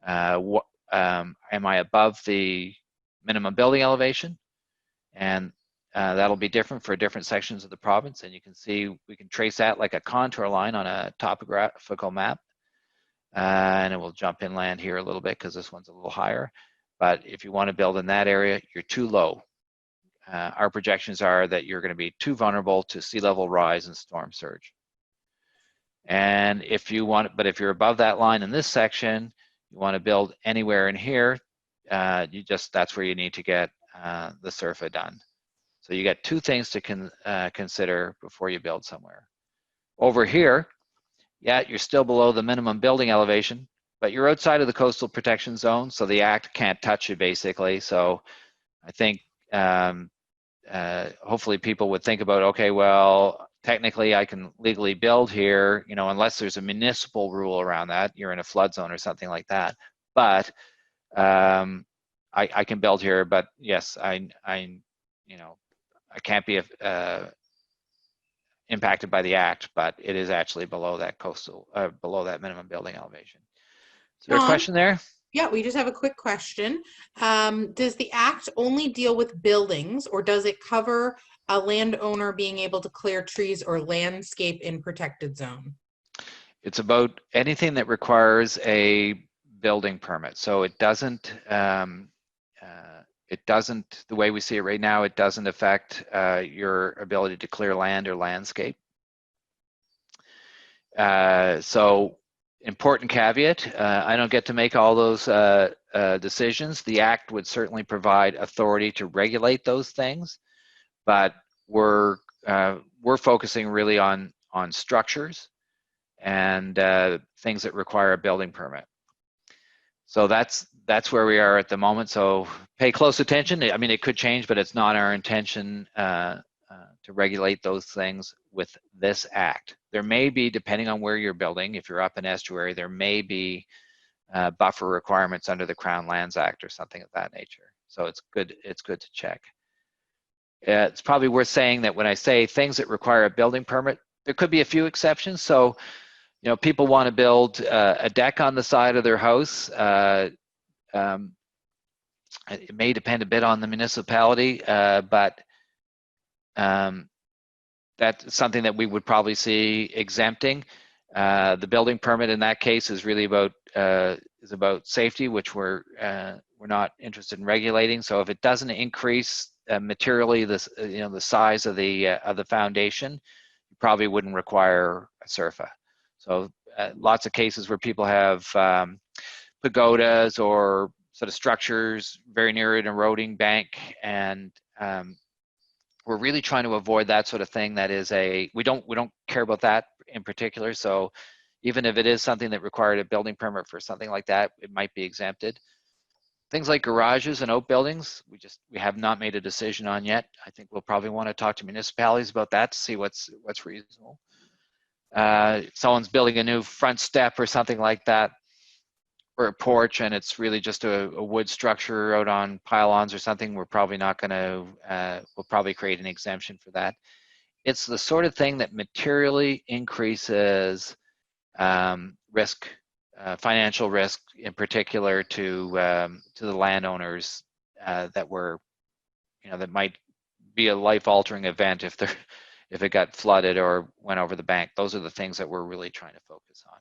am I above the minimum building elevation? And that'll be different for different sections of the province. And you can see, we can trace that like a contour line on a topographical map. And it will jump inland here a little bit because this one's a little higher. But if you want to build in that area, you're too low. Our projections are that you're going to be too vulnerable to sea level rise and storm surge. And if you want, but if you're above that line in this section, you want to build anywhere in here, that's where you need to get the SERFA done. So you got two things to consider before you build somewhere. Over here, yeah, you're still below the minimum building elevation, but you're outside of the coastal protection zone, so the Act can't touch you basically. So I think hopefully people would think about, okay, well, technically I can legally build here, you know, unless there's a municipal rule around that, you're in a flood zone or something like that. But I can build here, but yes, I you know, I can't be impacted by the Act, but it is actually below that below that minimum building elevation. Is there a question there? Yeah, we just have a quick question. Does the Act only deal with buildings, or does it cover a landowner being able to clear trees or landscape in protected zone? It's about anything that requires a building permit. So it doesn't, the way we see it right now, it doesn't affect your ability to clear land or landscape. So important caveat, I don't get to make all those decisions. The Act would certainly provide authority to regulate those things, but we're focusing really on structures and things that require a building permit. So that's where we are at the moment. So pay close attention. I mean, it could change, but it's not our intention to regulate those things with this Act. There may be, depending on where you're building, if you're up in estuary, there may be buffer requirements under the Crown Lands Act or something of that nature. So it's good to check. It's probably worth saying that when I say things that require a building permit, there could be a few exceptions. So, you know, people want to build a deck on the side of their house. Um, it may depend a bit on the municipality, but that's something that we would probably see exempting. The building permit in that case is really about safety, which we're not interested in regulating. So if it doesn't increase materially the size of the foundation, you probably wouldn't require a SERFA. So lots of cases where people have pagodas or sort of structures very near an eroding bank, and we're really trying to avoid that sort of thing. That is we don't care about that in particular. So even if it is something that required a building permit for something like that, it might be exempted. Things like garages and outbuildings, we have not made a decision on yet. I think we'll probably want to talk to municipalities about that to see what's reasonable. If someone's building a new front step or something like that, or a porch, and it's really just a wood structure out on pylons or something, we're probably not going to, we'll probably create an exemption for that. It's the sort of thing that materially increases risk, financial risk in particular to the landowners that might be a life-altering event if it got flooded or went over the bank. Those are the things that we're really trying to focus on.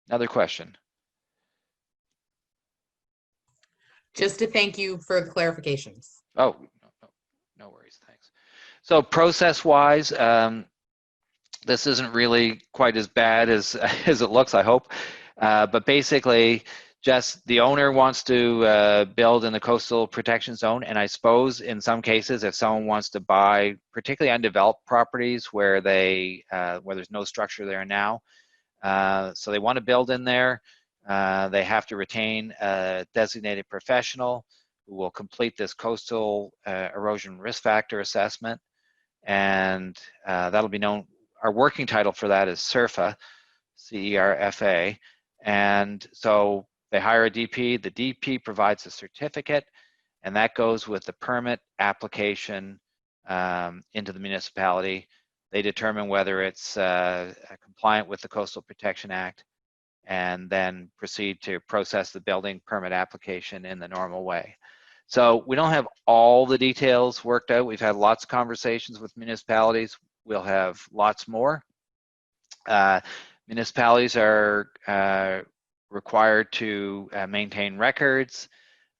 Another question. Just to thank you for the clarifications. Oh, no worries, thanks. So process-wise, this isn't really quite as bad as it looks, I hope. But basically, just the owner wants to build in the coastal protection zone, and I suppose in some cases, if someone wants to buy particularly undeveloped properties where there's no structure there now, so they want to build in there, they have to retain a designated professional who will complete this coastal erosion risk factor assessment, and that'll be known. Our working title for that is CERFA, C-E-R-F-A, and so they hire a DP. The DP provides a certificate, and that goes with the permit application into the municipality. They determine whether it's compliant with the Coastal Protection Act, and then proceed to process the building permit application in the normal way. So we don't have all the details worked out. We've had lots of conversations with municipalities. We'll have lots more. Municipalities are required to maintain records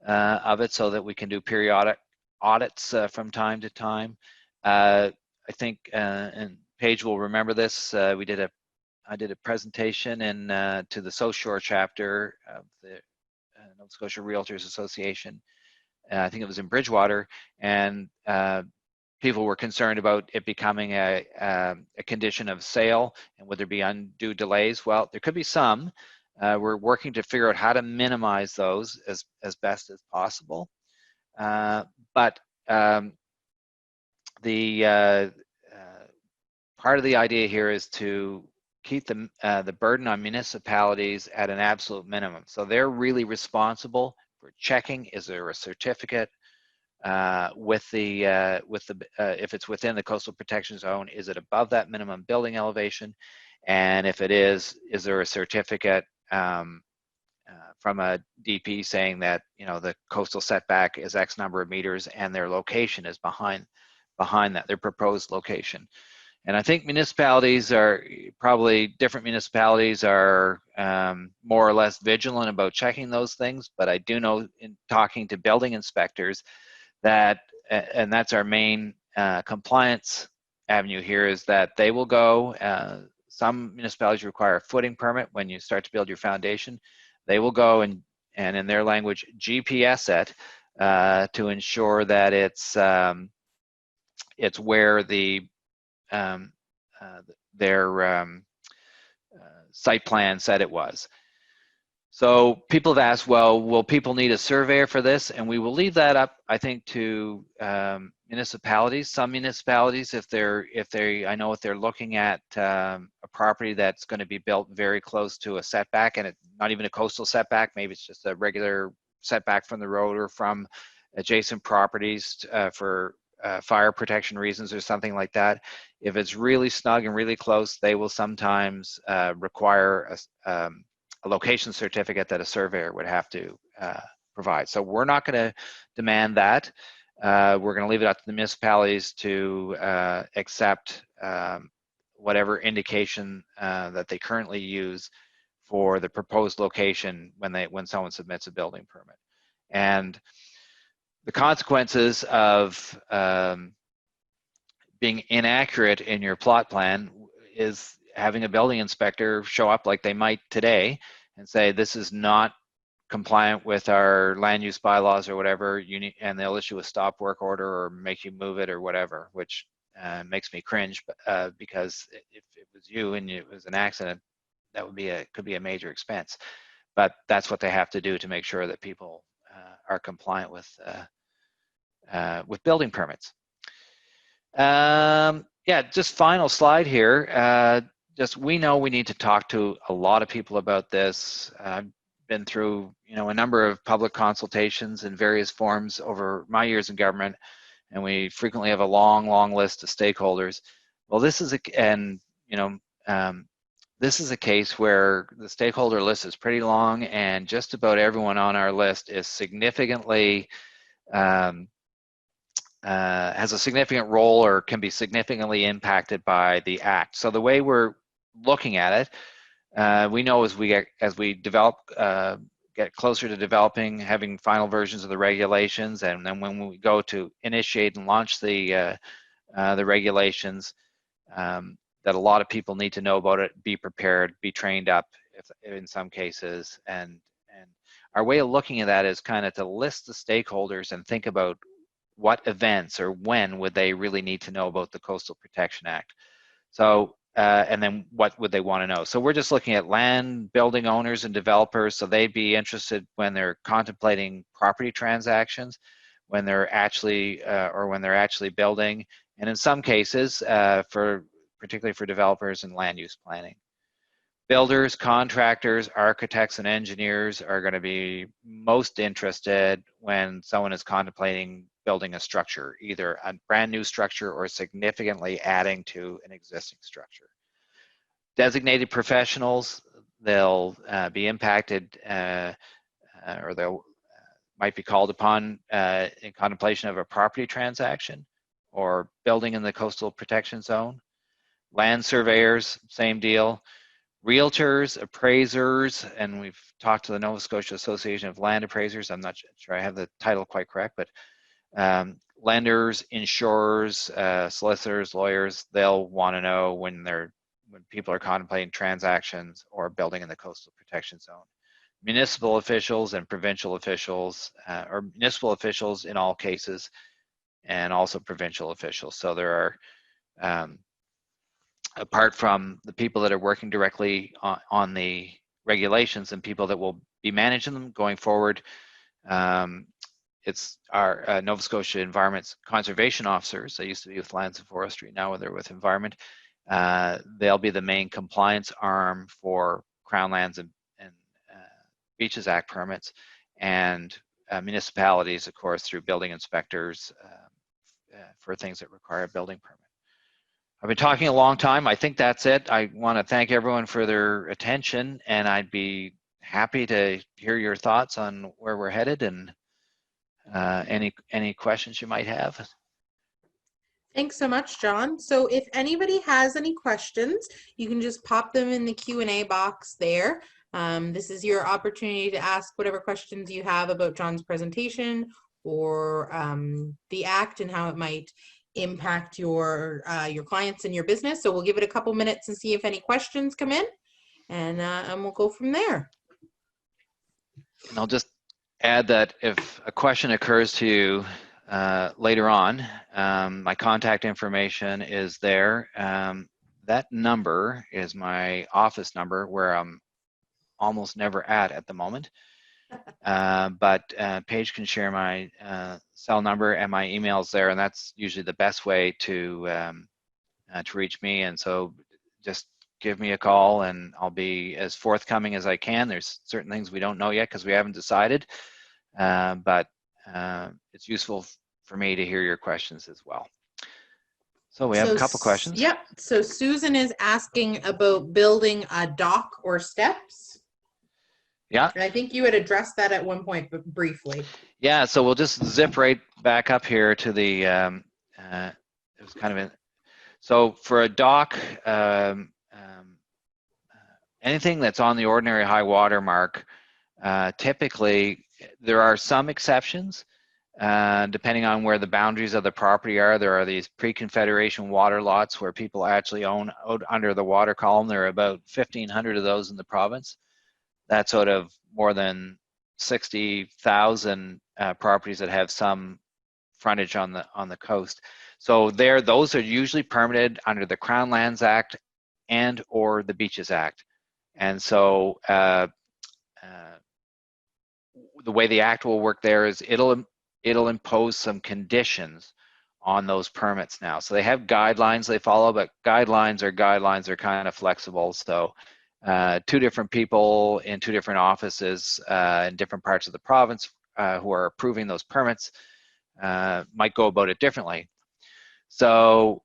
of it so that we can do periodic audits from time to time. I think, and Paige will remember this, I did a presentation to the South Shore chapter of the Nova Scotia Realtors Association. I think it was in Bridgewater, and people were concerned about it becoming a condition of sale, and would there be undue delays? Well, there could be some. We're working to figure out how to minimize those as best as possible. But the part of the idea here is to keep the burden on municipalities at an absolute minimum. So they're really responsible for checking, is there a certificate if it's within the coastal protection zone, is it above that minimum building elevation? And if it is there a certificate from a DP saying that the coastal setback is X number of meters and their location is behind that, their proposed location. And I think different municipalities are more or less vigilant about checking those things, but I do know in talking to building inspectors that, and that's our main compliance avenue here, is that they will go, some municipalities require a footing permit when you start to build your foundation. They will go and in their language, GPS it to ensure that it's where their site plan said it was. So people have asked, well, will people need a surveyor for this? And we will leave that up, I think, to municipalities. Some municipalities, if they're looking at a property that's going to be built very close to a setback, and it's not even a coastal setback, maybe it's just a regular setback from the road or from adjacent properties for fire protection reasons or something like that. If it's really snug and really close, they will sometimes require a location certificate that a surveyor would have to provide. So we're not going to demand that. We're going to leave it up to the municipalities to accept whatever indication that they currently use for the proposed location when someone submits a building permit. And the consequences of being inaccurate in your plot plan is having a building inspector show up like they might today and say, this is not compliant with our land use bylaws or whatever, and they'll issue a stop work order or make you move it or whatever, which makes me cringe because if it was you and it was an accident, that would be could be a major expense. But that's what they have to do to make sure that people are compliant with building permits. Yeah, just final slide here. We know we need to talk to a lot of people about this. I've been through, a number of public consultations in various forms over my years in government, and we frequently have a long list of stakeholders. Well, this is this is a case where the stakeholder list is pretty long, and just about everyone on our list is significantly has a significant role or can be significantly impacted by the act. So the way we're looking at it, we know as we develop, get closer to developing, having final versions of the regulations, and then when we go to initiate and launch the regulations, that a lot of people need to know about it, be prepared, be trained up in some cases. And our way of looking at that is kind of to list the stakeholders and think about what events or when would they really need to know about the Coastal Protection Act. So, and then what would they want to know? So we're just looking at land, building owners and developers. So they'd be interested when they're contemplating property transactions, when they're actually, or when they're actually building. And in some cases, particularly for developers and land use planning. Builders, contractors, architects, and engineers are going to be most interested when someone is contemplating building a structure, either a brand new structure or significantly adding to an existing structure. Designated professionals, they'll be impacted or they'll might be called upon in contemplation of a property transaction or building in the coastal protection zone. Land surveyors, same deal. Realtors, appraisers, and we've talked to the Nova Scotia Association of Land Appraisers. I'm not sure I have the title quite correct, but lenders, insurers, solicitors, lawyers, they'll want to know when people are contemplating transactions or building in the coastal protection zone. Municipal officials and provincial officials, or municipal officials in all cases, and also provincial officials. So there are apart from the people that are working directly on the regulations and people that will be managing them going forward, it's our Nova Scotia Environment Conservation Officers. They used to be with Lands and Forestry, now they're with Environment. They'll be the main compliance arm for Crown Lands and Beaches Act permits, and municipalities, of course, through building inspectors for things that require a building permit. I've been talking a long time. I think that's it. I want to thank everyone for their attention, and I'd be happy to hear your thoughts on where we're headed and any questions you might have. Thanks so much, John. So if anybody has any questions, you can just pop them in the Q&A box there. This is your opportunity to ask whatever questions you have about John's presentation or the Act and how it might impact your clients and your business. So we'll give it a couple minutes and see if any questions come in, and we'll go from there. And I'll just add that if a question occurs to you later on, my contact information is there. That number is my office number where I'm almost never at the moment. But Paige can share my cell number and my emails there, and that's usually the best way to reach me. And so just give me a call and I'll be as forthcoming as I can. There's certain things we don't know yet because we haven't decided. but it's useful for me to hear your questions as well. So we have a couple questions. Yep. So Susan is asking about building a dock or steps. Yeah. And I think you had addressed that at one point, but briefly. Yeah. So we'll just zip right back up here to the. It was kind of in. So for a dock, anything that's on the ordinary high water mark, typically there are some exceptions. Depending on where the boundaries of the property are, there are these pre-Confederation water lots where people actually own out under the water column. There are about 1,500 of those in the province. That's out of more than 60,000 properties that have some frontage on the coast. So those are usually permitted under the Crown Lands Act and or the Beaches Act. And so the way the act will work there is it'll impose some conditions on those permits now. So they have guidelines they follow, but guidelines are kind of flexible. So two different people in two different offices in different parts of the province who are approving those permits might go about it differently. So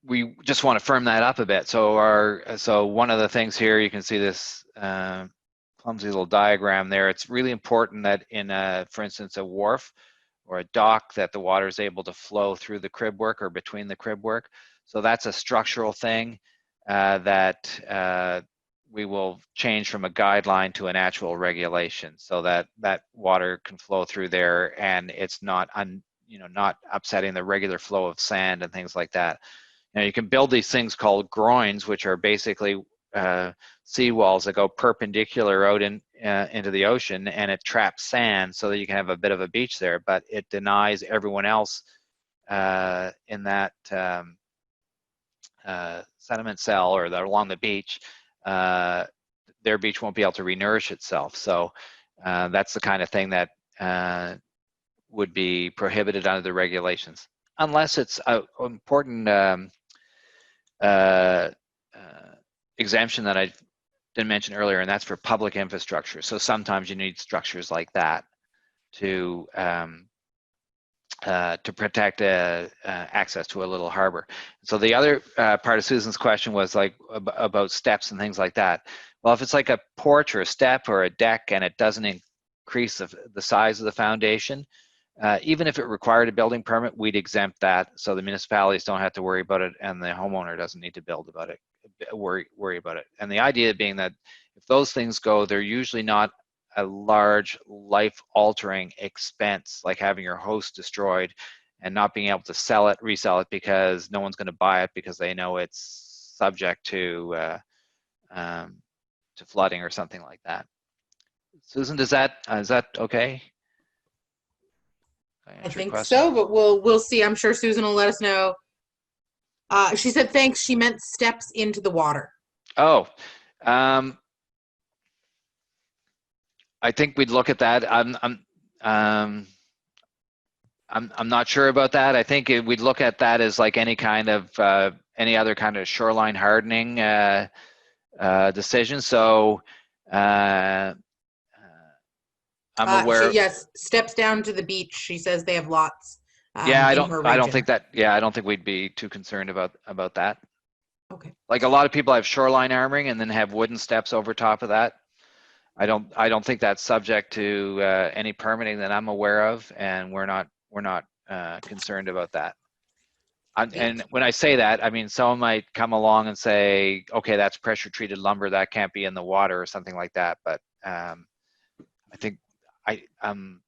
we just want to firm that up a bit. So one of the things here, you can see this clumsy little diagram there. It's really important that in, for instance, a wharf or a dock, that the water is able to flow through the crib work or between the crib work. So that's a structural thing that we will change from a guideline to an actual regulation, so that that water can flow through there and it's not not upsetting the regular flow of sand and things like that. Now you can build these things called groins, which are basically seawalls that go perpendicular out into the ocean, and it traps sand so that you can have a bit of a beach there, but it denies everyone else in that sediment cell or along the beach, their beach won't be able to renourish itself. So that's the kind of thing that would be prohibited under the regulations, unless it's an important exemption that I didn't mention earlier, and that's for public infrastructure. So sometimes you need structures like that to protect access to a little harbor. So the other part of Susan's question was like about steps and things like that. Well, if it's like a porch or a step or a deck and it doesn't increase the size of the foundation, even if it required a building permit, we'd exempt that, so the municipalities don't have to worry about it and the homeowner doesn't need to worry about it. And the idea being that if those things go, they're usually not a large life-altering expense, like having your house destroyed and not being able to resell it because no one's going to buy it because they know it's subject to flooding or something like that. Susan, is that okay? I think so, but we'll see. I'm sure Susan will let us know. She said thanks. She meant steps into the water. Oh, I think we'd look at that. I'm not sure about that. I think we'd look at that as like any other kind of shoreline hardening decision. So I'm aware. Yes, steps down to the beach. She says they have lots. Yeah, I don't think that. Yeah, I don't think we'd be too concerned about that. Okay. Like a lot of people have shoreline armoring and then have wooden steps over top of that. I don't think that's subject to any permitting that I'm aware of, and we're not concerned about that. And when I say that, I mean someone might come along and say, okay, that's pressure treated lumber, that can't be in the water or something like that. But I think I'm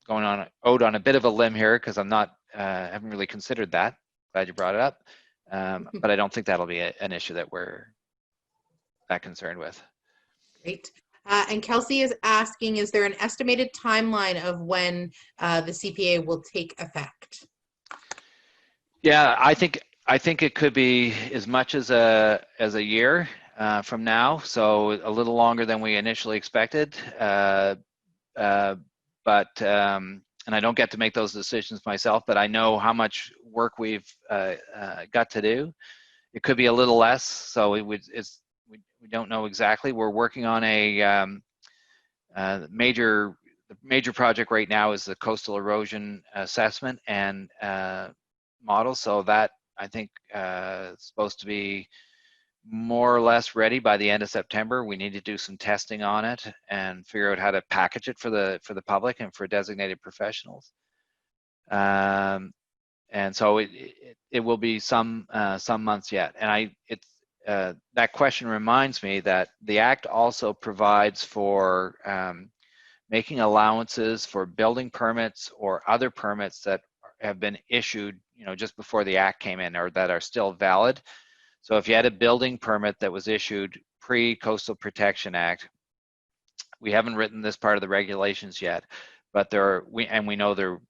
going out on a bit of a limb here because I'm not haven't really considered that. Glad you brought it up, but I don't think that'll be an issue that we're that concerned with. Great. And Kelsey is asking, is there an estimated timeline of when the CPA will take effect? Yeah, I think it could be as much as a year from now, so a little longer than we initially expected. And I don't get to make those decisions myself, but I know how much work we've got to do. It could be a little less, so we don't know exactly. We're working on a The major project right now is the coastal erosion assessment and model. So that, I think, is supposed to be more or less ready by the end of September. We need to do some testing on it and figure out how to package it for the public and for designated professionals. And so it will be some months yet. And that question reminds me that the Act also provides for making allowances for building permits or other permits that have been issued, just before the Act came in or that are still valid. So if you had a building permit that was issued pre-Coastal Protection Act, we haven't written this part of the regulations yet, but we know there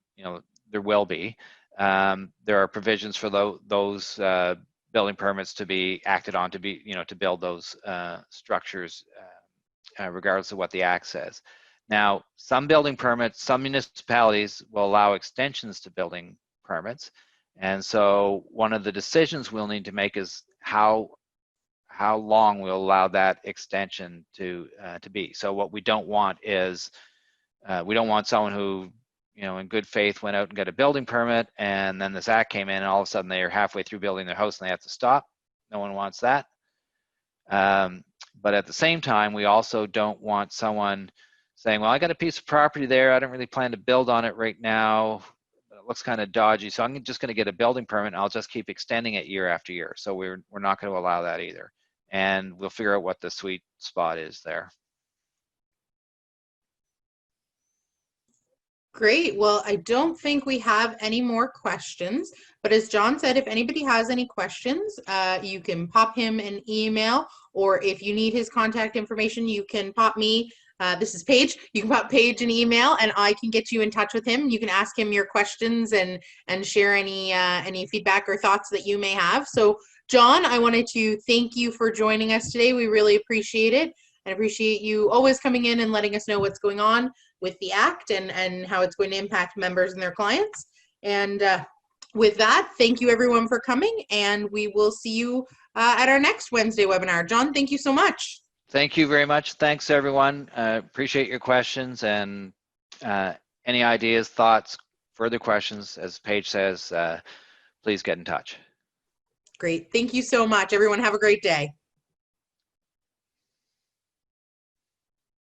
will be. There are provisions for those building permits to be acted on to build those structures, regardless of what the Act says. Now, some building permits, some municipalities will allow extensions to building permits. And so one of the decisions we'll need to make is how long we'll allow that extension to be. So what we don't want is, we don't want someone who, in good faith went out and got a building permit, and then this Act came in and all of a sudden they are halfway through building their house and they have to stop. No one wants that. But at the same time, we also don't want someone saying, well, I got a piece of property there. I don't really plan to build on it right now. It looks kind of dodgy. So I'm just going to get a building permit and I'll just keep extending it year after year. So we're not going to allow that either. And we'll figure out what the sweet spot is there. Great. Well, I don't think we have any more questions, but as John said, if anybody has any questions, you can pop him an email, or if you need his contact information, you can pop me. This is Paige. You can pop Paige an email and I can get you in touch with him. You can ask him your questions and share any feedback or thoughts that you may have. So John, I wanted to thank you for joining us today. We really appreciate it, and appreciate you always coming in and letting us know what's going on with the Act and how it's going to impact members and their clients. And with that, thank you everyone for coming, and we will see you at our next Wednesday webinar. John, thank you so much. Thank you very much. Thanks everyone. Appreciate your questions, and any ideas, thoughts, further questions, as Paige says, please get in touch. Great. Thank you so much. Everyone have a great day.